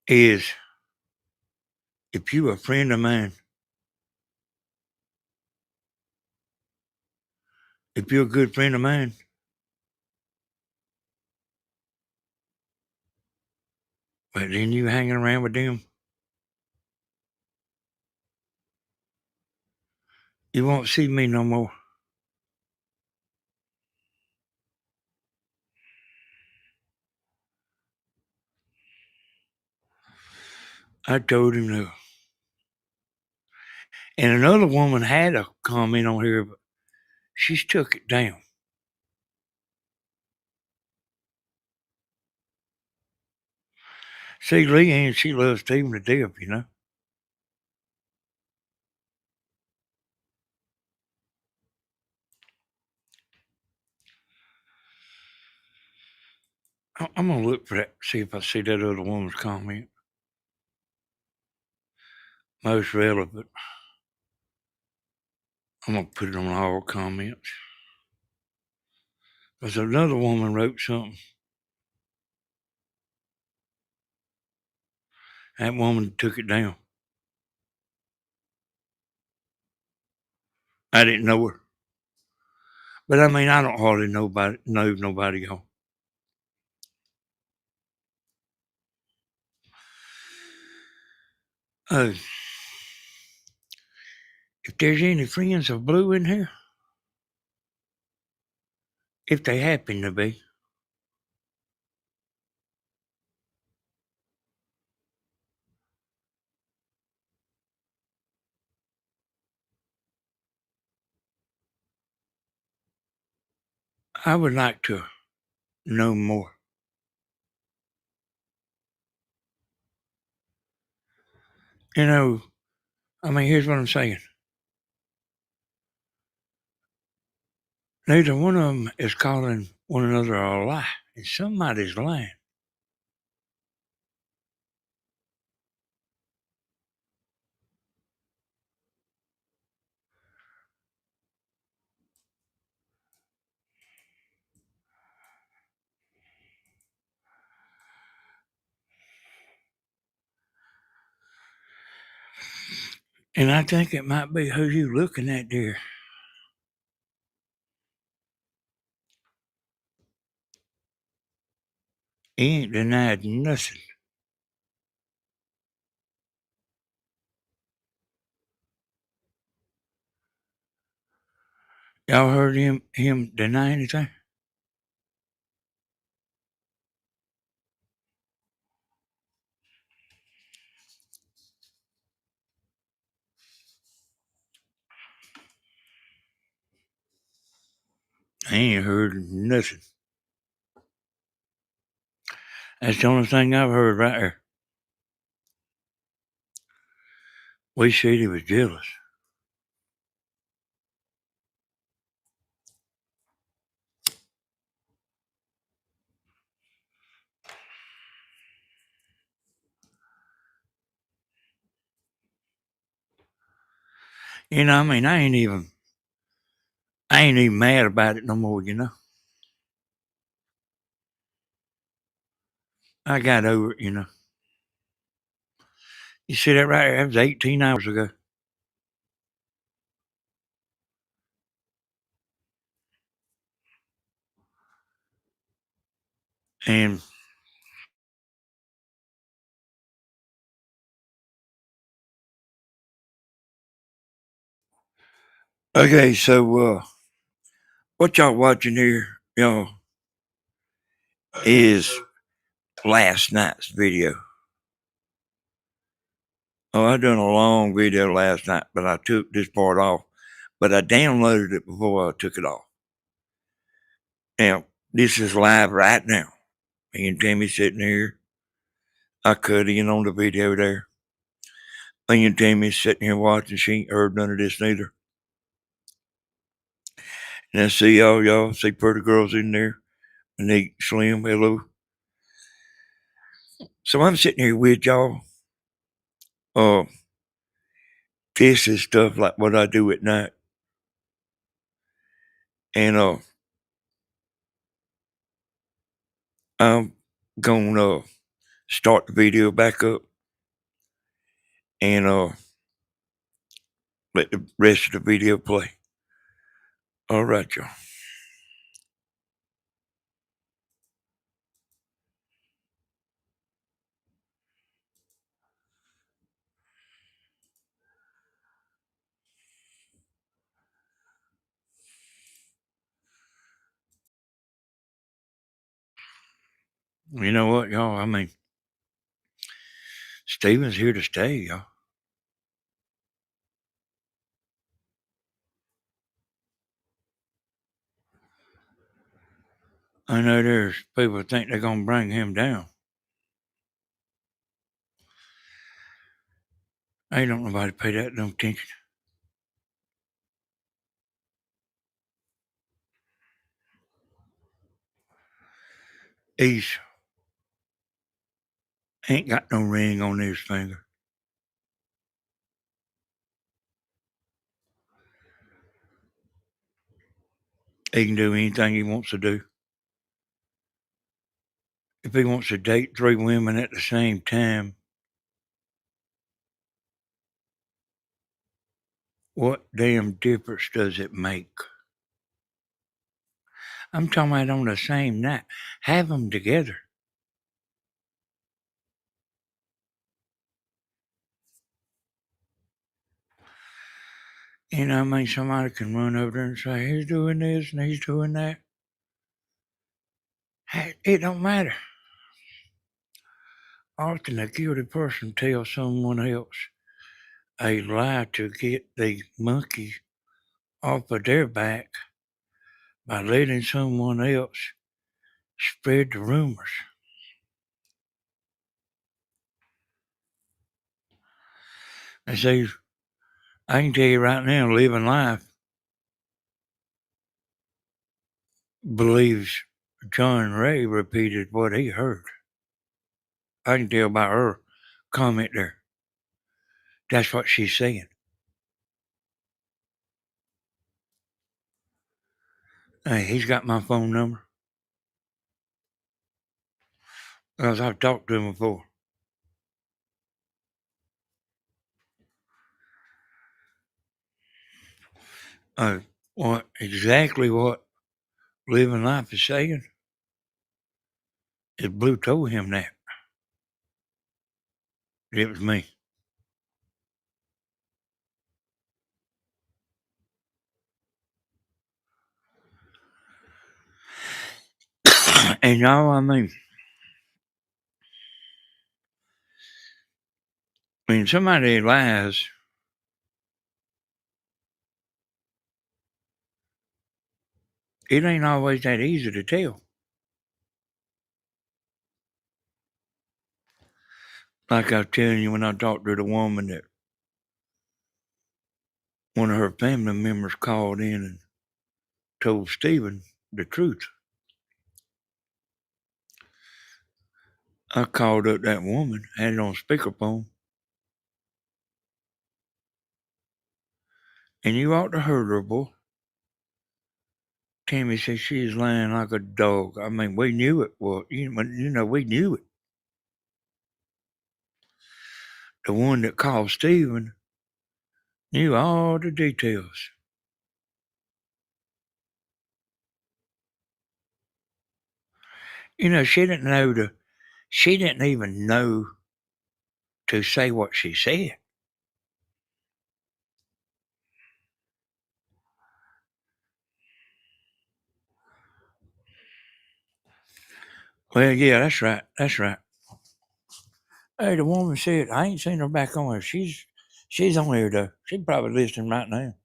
Is if you a friend of mine, if you're a good friend of mine, but then you hanging around with them, you won't see me no more. I told him no. And another woman had a comment on here, but she's took it down. See, Leanne, she loves Stephen to death, you know. I'm gonna look for that, see if I see that other woman's comment. Most relevant. I'm gonna put it on all comments. Because another woman wrote something. That woman took it down. I didn't know her. But I mean, I don't hardly know nobody, y'all. Uh, if there's any friends of Blue in here, if they happen to be, I would like to know more. You know, I mean, here's what I'm saying. Neither one of them is calling one another a lie. And somebody's lying. And I think it might be who you looking at there. He ain't denied nothing. Y'all heard him deny anything? I ain't heard nothing. That's the only thing I've heard right there. We said he was jealous. You know, I mean, I ain't even mad about it no more, you know. I got over it, you know. You see that right there? That was 18 hours ago. And okay, so what y'all watching here, y'all, is last night's video. Oh, I done a long video last night, but I took this part off. But I downloaded it before I took it off. Now, this is live right now. Me and Tammy sitting here. I cut in on the video there. Me and Tammy sitting here watching. She ain't heard none of this neither. And I see y'all see pretty girls in there. Neat, slim, hello. So I'm sitting here with y'all. Uh, this is stuff like what I do at night. And I'm gonna start the video back up and let the rest of the video play. All right, y'all. You know what, y'all? I mean, Steven's here to stay, y'all. I know there's people think they're gonna bring him down. Ain't don't nobody pay that no attention. He's ain't got no ring on his finger. He can do anything he wants to do. If he wants to date 3 women at the same time, what damn difference does it make? I'm talking about on the same night. Have them together. You know, I mean, somebody can run over there and say, he's doing this and he's doing that. It don't matter. Often a guilty person tells someone else a lie to get the monkey off of their back by letting someone else spread the rumors. And see, I can tell you right now, Living Life believes John Ray repeated what he heard. I can tell by her comment there. That's what she's saying. Hey, he's got my phone number. Because I've talked to him before. Exactly what Living Life is saying is Blue told him that. It was me. And y'all, I mean, when somebody lies, it ain't always that easy to tell. Like I was telling you when I talked to the woman that one of her family members called in and told Stephen the truth. I called up that woman, had it on speakerphone, and you ought to heard her, boy. Tammy said she's lying like a dog. I mean, we knew it. Well, we knew it. The one that called Stephen knew all the details. She didn't know she didn't even know to say what she said. Well, yeah, that's right. That's right. Hey, the woman said, I ain't seen her back on her. She's on here though. She's probably listening right now.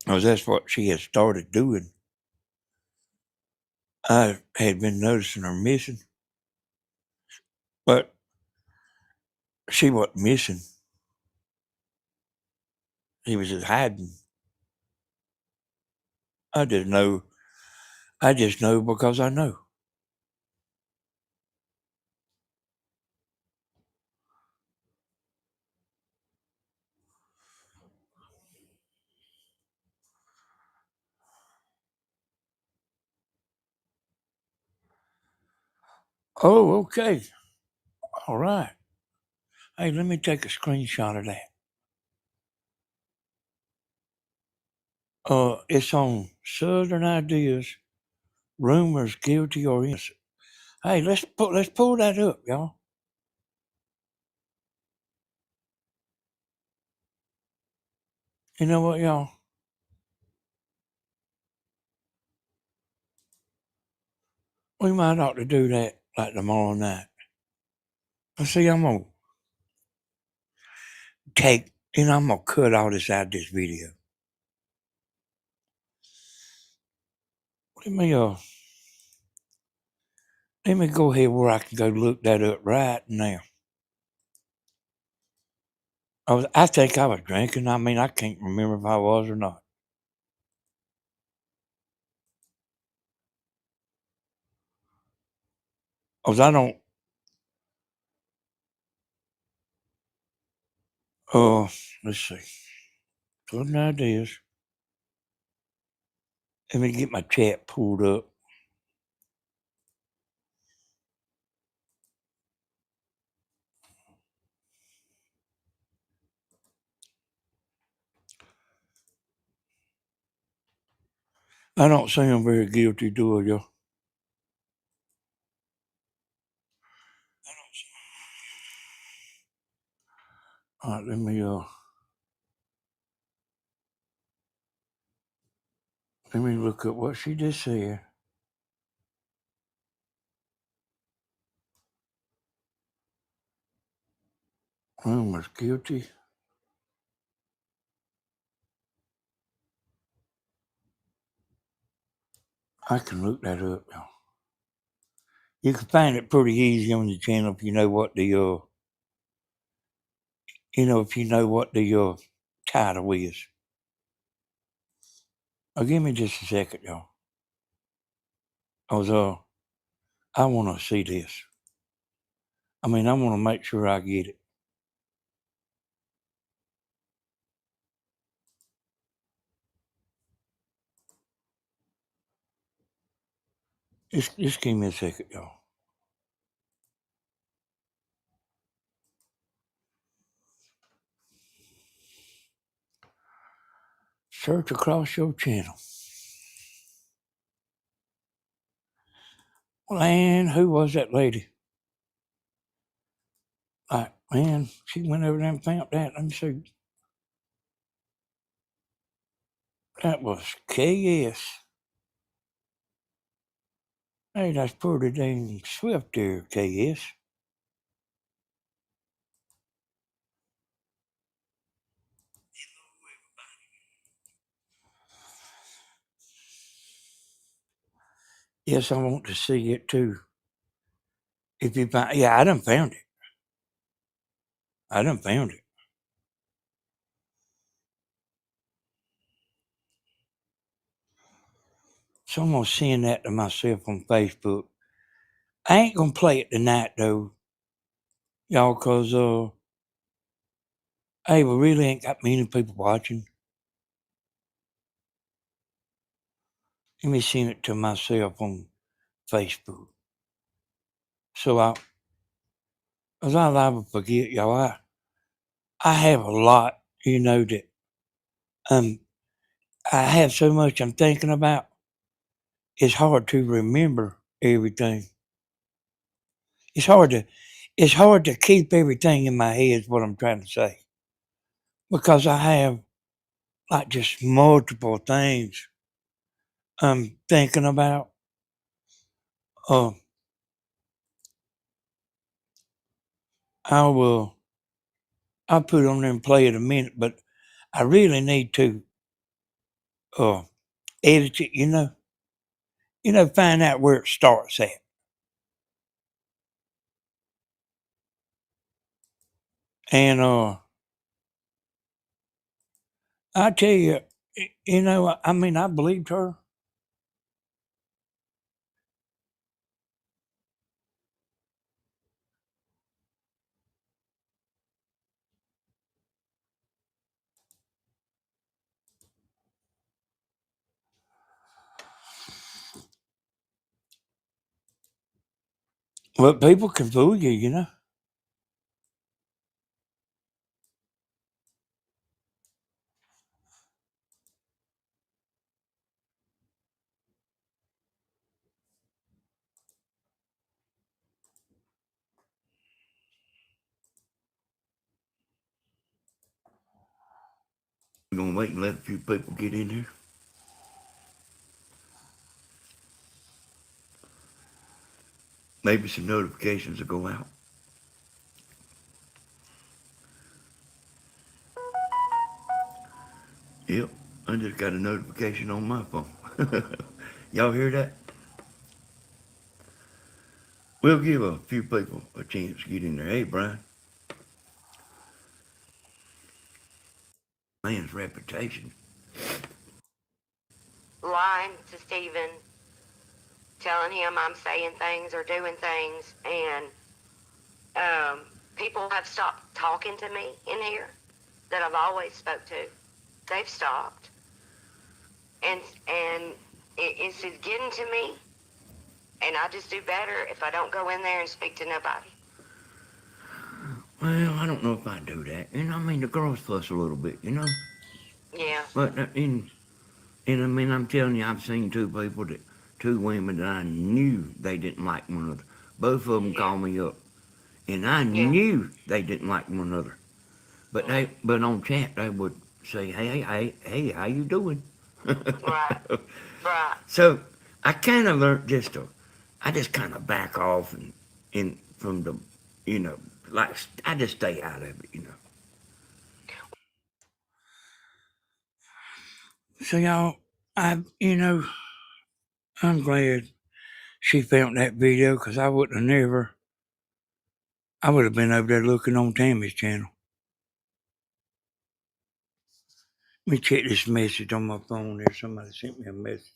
Because that's what she had started doing. I had been noticing her missing. But she wasn't missing. She was just hiding. I just know. I just know because I know. Oh, okay. All right. Hey, let me take a screenshot of that. It's on Southern Ideas, Rumors Guilty or Innocent. Hey, let's pull that up, y'all. You know what, y'all? We might ought to do that like tomorrow night. Let's see, I'm gonna I'm gonna cut all this out of this video. Let me let me go ahead where I can go look that up right now. I think I was drinking. I mean, I can't remember if I was or not. Cause I don't. Let's see. Good ideas. Let me get my chat pulled up. I don't seem very guilty, do I, y'all? All right, let me look up what she just said. Was guilty. I can look that up now. You can find it pretty easy on the channel if you know what the if you know what the title is. Give me just a second, y'all. Cause I want to see this. I want to make sure I get it. Just give me a second, y'all. Search across your channel. Man, who was that lady? Man, she went over there and found that. Let me see. That was KS. Hey, that's pretty dang swift there, KS. Yes, I want to see it too. If you find, yeah, I done found it. I done found it. So I'm gonna send that to myself on Facebook. I ain't gonna play it tonight though, y'all, cause hey, we really ain't got many people watching. Let me send it to myself on Facebook. So as I liable to forget, y'all, I have a lot, that I have so much I'm thinking about. It's hard to remember everything. It's hard to keep everything in my head is what I'm trying to say. Because I have like just multiple things I'm thinking about. Uh, I'll put it on there and play it a minute, but I really need to uh edit it, find out where it starts at. And I tell you, I believed her. But people can fool you. We're gonna wait and let a few people get in here. Maybe some notifications will go out. Yep, I just got a notification on my phone. Y'all hear that? We'll give a few people a chance to get in there. Hey, Brian. Man's reputation. Lying to Steven, telling him I'm saying things or doing things, and people have stopped talking to me in here that I've always spoke to. They've stopped, and it's getting to me, and I just do better if I don't go in there and speak to nobody. Well, I don't know if I do that. The girls fuss a little bit. Yeah. But I'm telling you, I've seen two women that I knew they didn't like one another. Both of them called me up, and I knew they didn't like one another. But on chat they would say, hey, how you doing? Right. Right. So I kind of learned I just kind of back off and from the, like I just stay out of it. So y'all, I'm glad she found that video because I wouldn't have never. I would have been over there looking on Tammy's channel. Let me check this message on my phone there. Somebody sent me a message.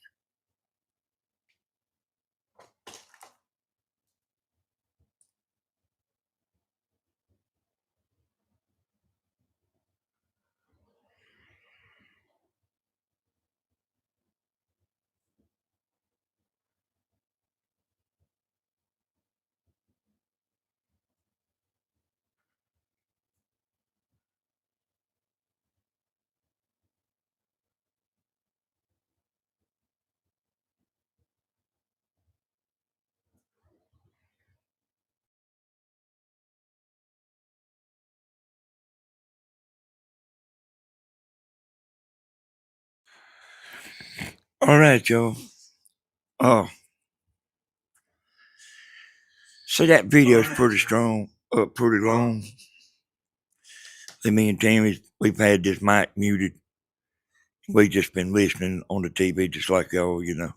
All right, y'all. Oh, so that video's pretty strong, pretty long. Me and Tammy, we've had this mic muted. We just been listening on the TV just like y'all, you know.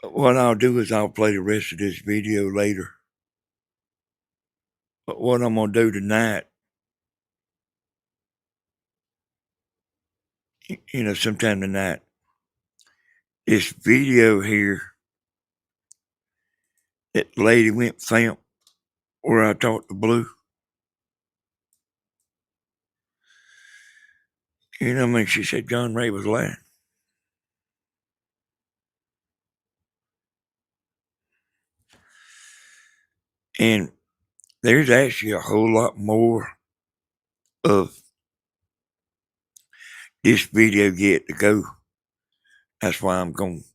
What I'll do is I'll play the rest of this video later. But what I'm going to do tonight, you know, sometime tonight, this video here, that lady went found where I talked to Blue. You know, I mean, she said John Ray was lying. And there's actually a whole lot more of this video yet to go. That's why I'm going to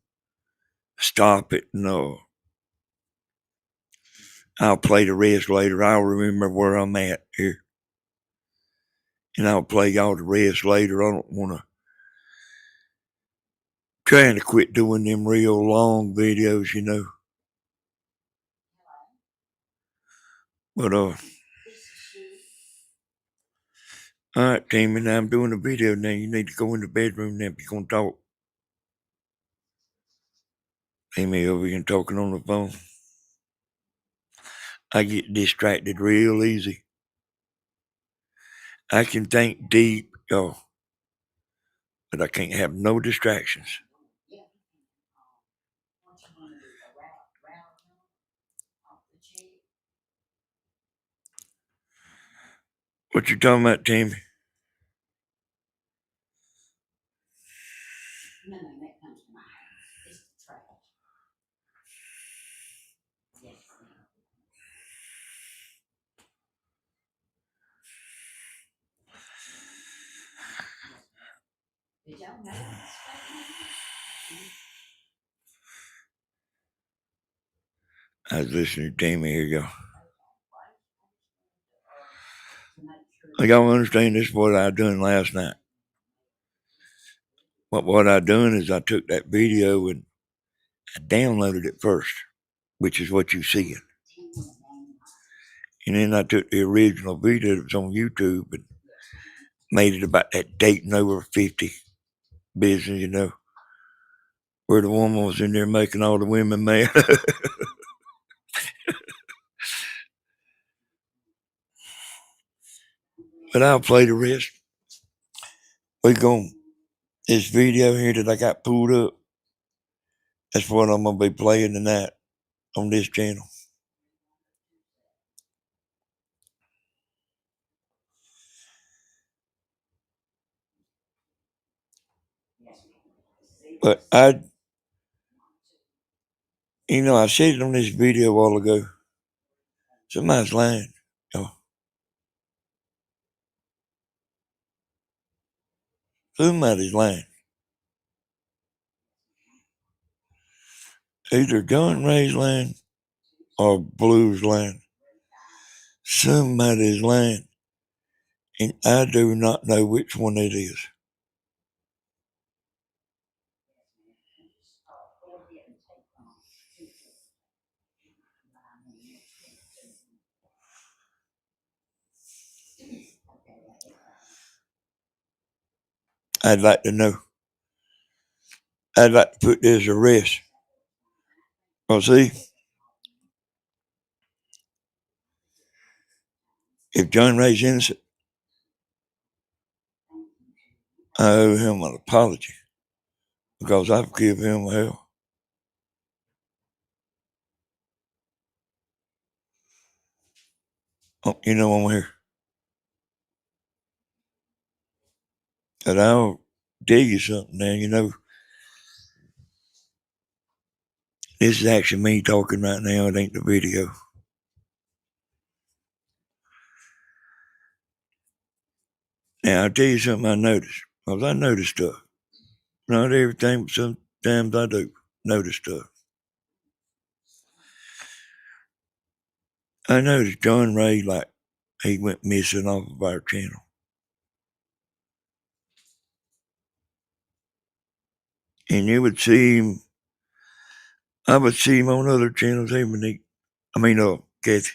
stop it. No, I'll play the rest later. I'll remember where I'm at here. And I'll play y'all the rest later. I don't want to. Trying to quit doing them real long videos, you know. But, all right, Tammy, now I'm doing a video now. You need to go in the bedroom now if you're going to talk. Tammy over here talking on the phone. I get distracted real easy. I can think deep, y'all, but I can't have no distractions. What you talking about, Tammy? I was listening to Tammy here, y'all. Y'all understand this is what I done last night. What I done is I took that video and I downloaded it first, which is what you see it. And then I took the original video that was on YouTube and made it about that dating over 50 business, you know, where the woman was in there making all the women mad. But I'll play the rest. This video here that I got pulled up, that's what I'm going to be playing tonight on this channel. But I said it on this video a while ago. Somebody's lying. Oh, somebody's lying. Either John Ray's lying or Blue's lying. Somebody's lying. And I do not know which one it is. I'd like to know. I'd like to put this to rest. Well, see, if John Ray's innocent, I owe him an apology because I forgive him hell. Oh, you know I'm here. But I'll tell you something now, you know. This is actually me talking right now. It ain't the video. Now, I'll tell you something I noticed. Because I notice stuff. Not everything, but sometimes I do notice stuff. I noticed John Ray, like, he went missing off of our channel. And you would see him, I would see him on other channels, hey, Monique. Kathy.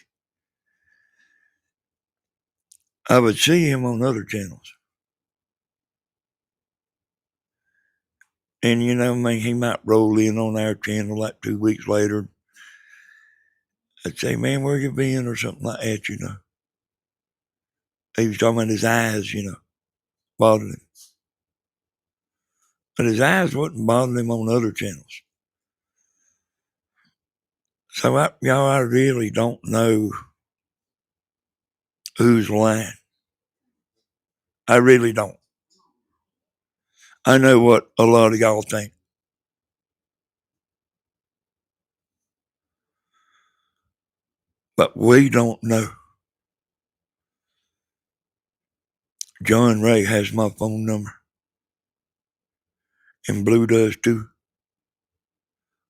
I would see him on other channels. And, he might roll in on our channel like 2 weeks later. I'd say, man, where you been, or something like that, He was talking about his eyes, bothering him. But his eyes wasn't bothering him on other channels. So, I really don't know who's lying. I really don't. I know what a lot of y'all think. But we don't know. John Ray has my phone number. And Blue does too.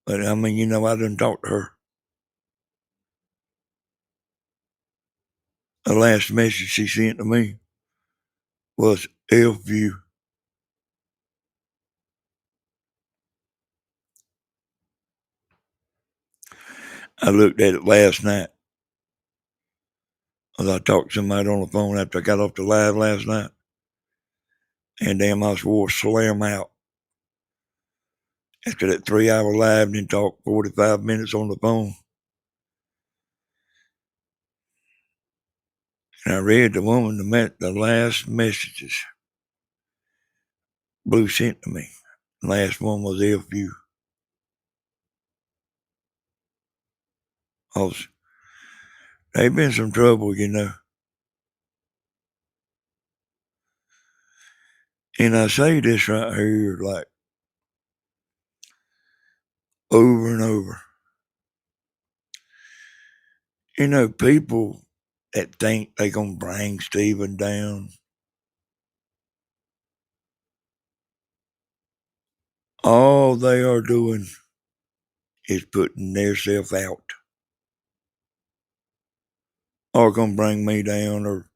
But I done talked to her. The last message she sent to me was F you. I looked at it last night. As I talked to somebody on the phone after I got off the live last night. And damn, I swore slam out. After that 3-hour live, and then talked 45 minutes on the phone. And I read the woman the last messages Blue sent to me. The last one was F you. They've been some trouble, And I say this right here, like, over and over. People that think they gonna bring Stephen down, all they are doing is putting themselves out. Or gonna bring me down, or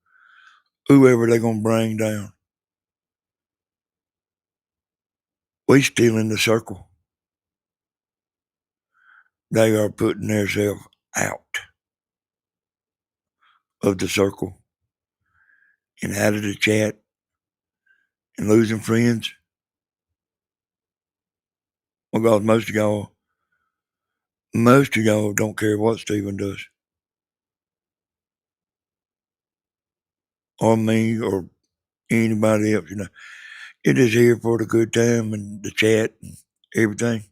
whoever they're gonna bring down. We still in the circle. They are putting themselves out of the circle and out of the chat and losing friends. Because most of y'all don't care what Stephen does. Or me or anybody else, It is here for the good time and the chat and everything.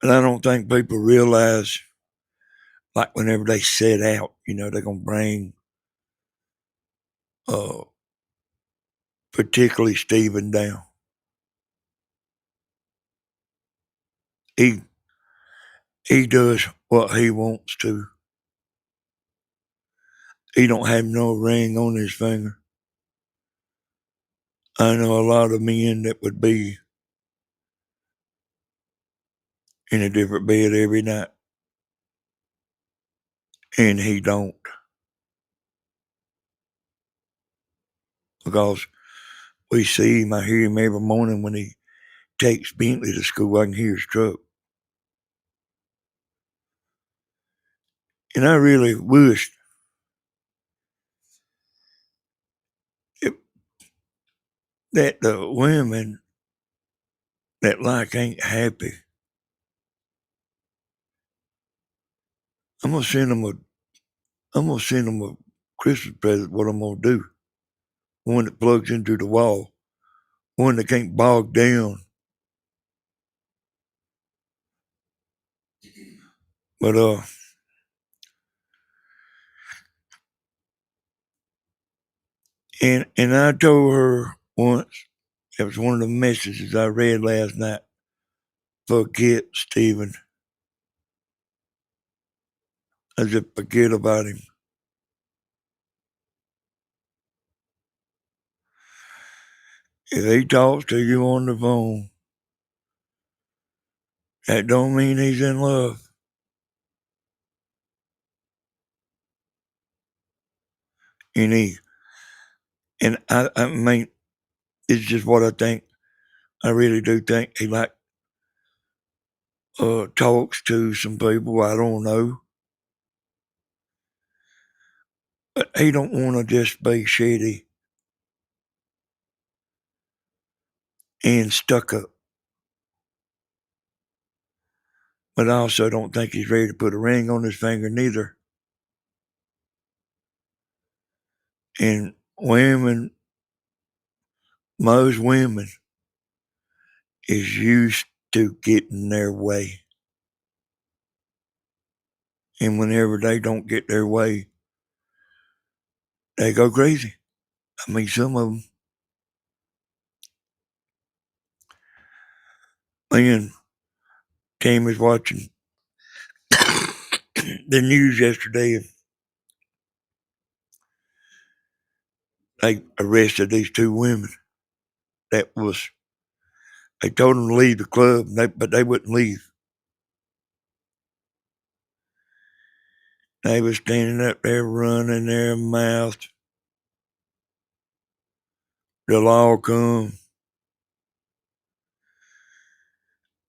But I don't think people realize, like whenever they set out, they're going to bring particularly Stephen down. He does what he wants to. He don't have no ring on his finger. I know a lot of men that would be in a different bed every night. And he don't. Because we see him, I hear him every morning when he takes Bentley to school. I can hear his truck. And I really wish that the women that like ain't happy, I'm gonna send them a Christmas present. What I'm gonna do? One that plugs into the wall, one that can't bog down. But and I told her once, it was one of the messages I read last night. Forget Stephen. I said, forget about him. If he talks to you on the phone, that don't mean he's in love. And I mean, it's just what I think. I really do think he like talks to some people. I don't know, but he don't want to just be shitty and stuck up. But I also don't think he's ready to put a ring on his finger neither. And most women is used to getting their way. And whenever they don't get their way, they go crazy. I mean, some of them. Me and Tim was watching the news yesterday, and they arrested these two women. They told them to leave the club, but they wouldn't leave. They was standing up there running their mouth. The law come.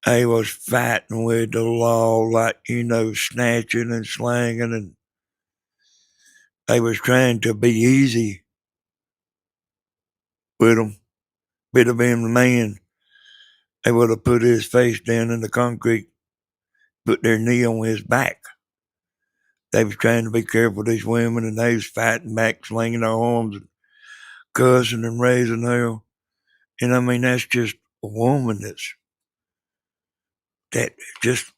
They was fighting with the law, like, snatching and slanging, and they was trying to be easy with them. Bit of him, the man, they would have put his face down in the concrete, put their knee on his back. They was trying to be careful with these women, and they was fighting back, slinging their arms, and cussing and raising hell. And I mean, that's just a woman that just,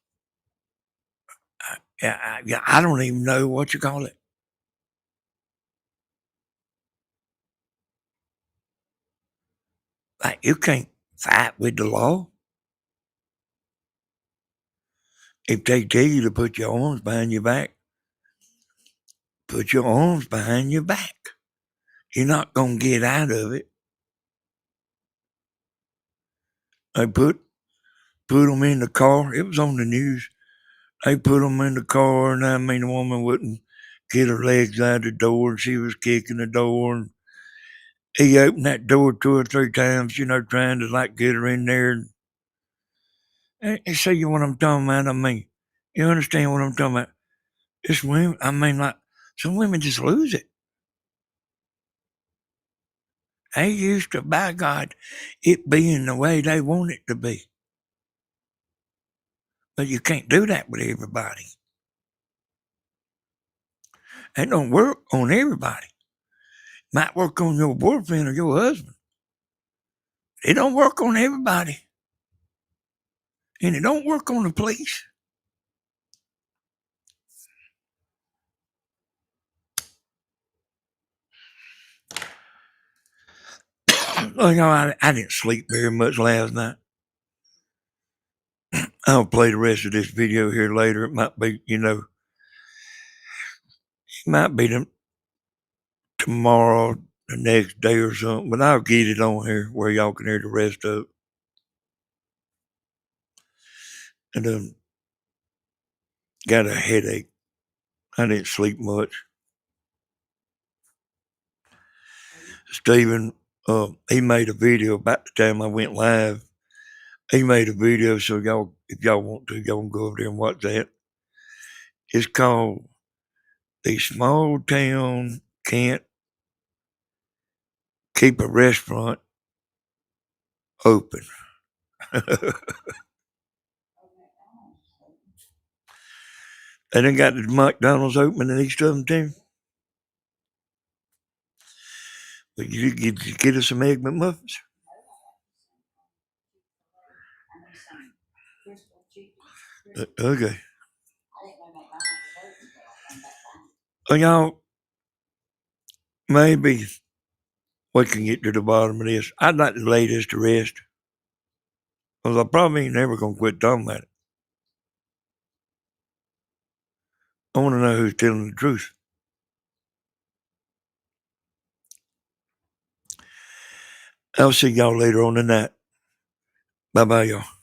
I don't even know what you call it. Like, you can't fight with the law. If they tell you to put your arms behind your back, put your arms behind your back. You're not going to get out of it. They put them in the car. It was on the news. They put them in the car, and I mean, the woman wouldn't get her legs out the door, and she was kicking the door, and he opened that door 2 or 3 times, trying to like get her in there. And see what I'm talking about? I mean, you understand what I'm talking about? It's women. I mean, like, some women just lose it. They used to, by God, it being the way they want it to be. But you can't do that with everybody. That don't work on everybody. Might work on your boyfriend or your husband. It don't work on everybody. And it don't work on the police. I didn't sleep very much last night. I'll play the rest of this video here later. It might be, it might be tomorrow, the next day or something, but I'll get it on here where y'all can hear the rest of it. And got a headache. I didn't sleep much. Stephen, he made a video about the time I went live. He made a video, so y'all, if y'all want to, y'all can go over there and watch that. It's called "The Small Town Can't Keep a Restaurant open. They done got the McDonald's open in each of them too. But you get us some Egg McMuffins. Okay. Y'all, maybe we can get to the bottom of this. I'd like to lay this to rest. Because I probably ain't never going to quit talking about it. I want to know who's telling the truth. I'll see y'all later on tonight. Bye-bye, y'all.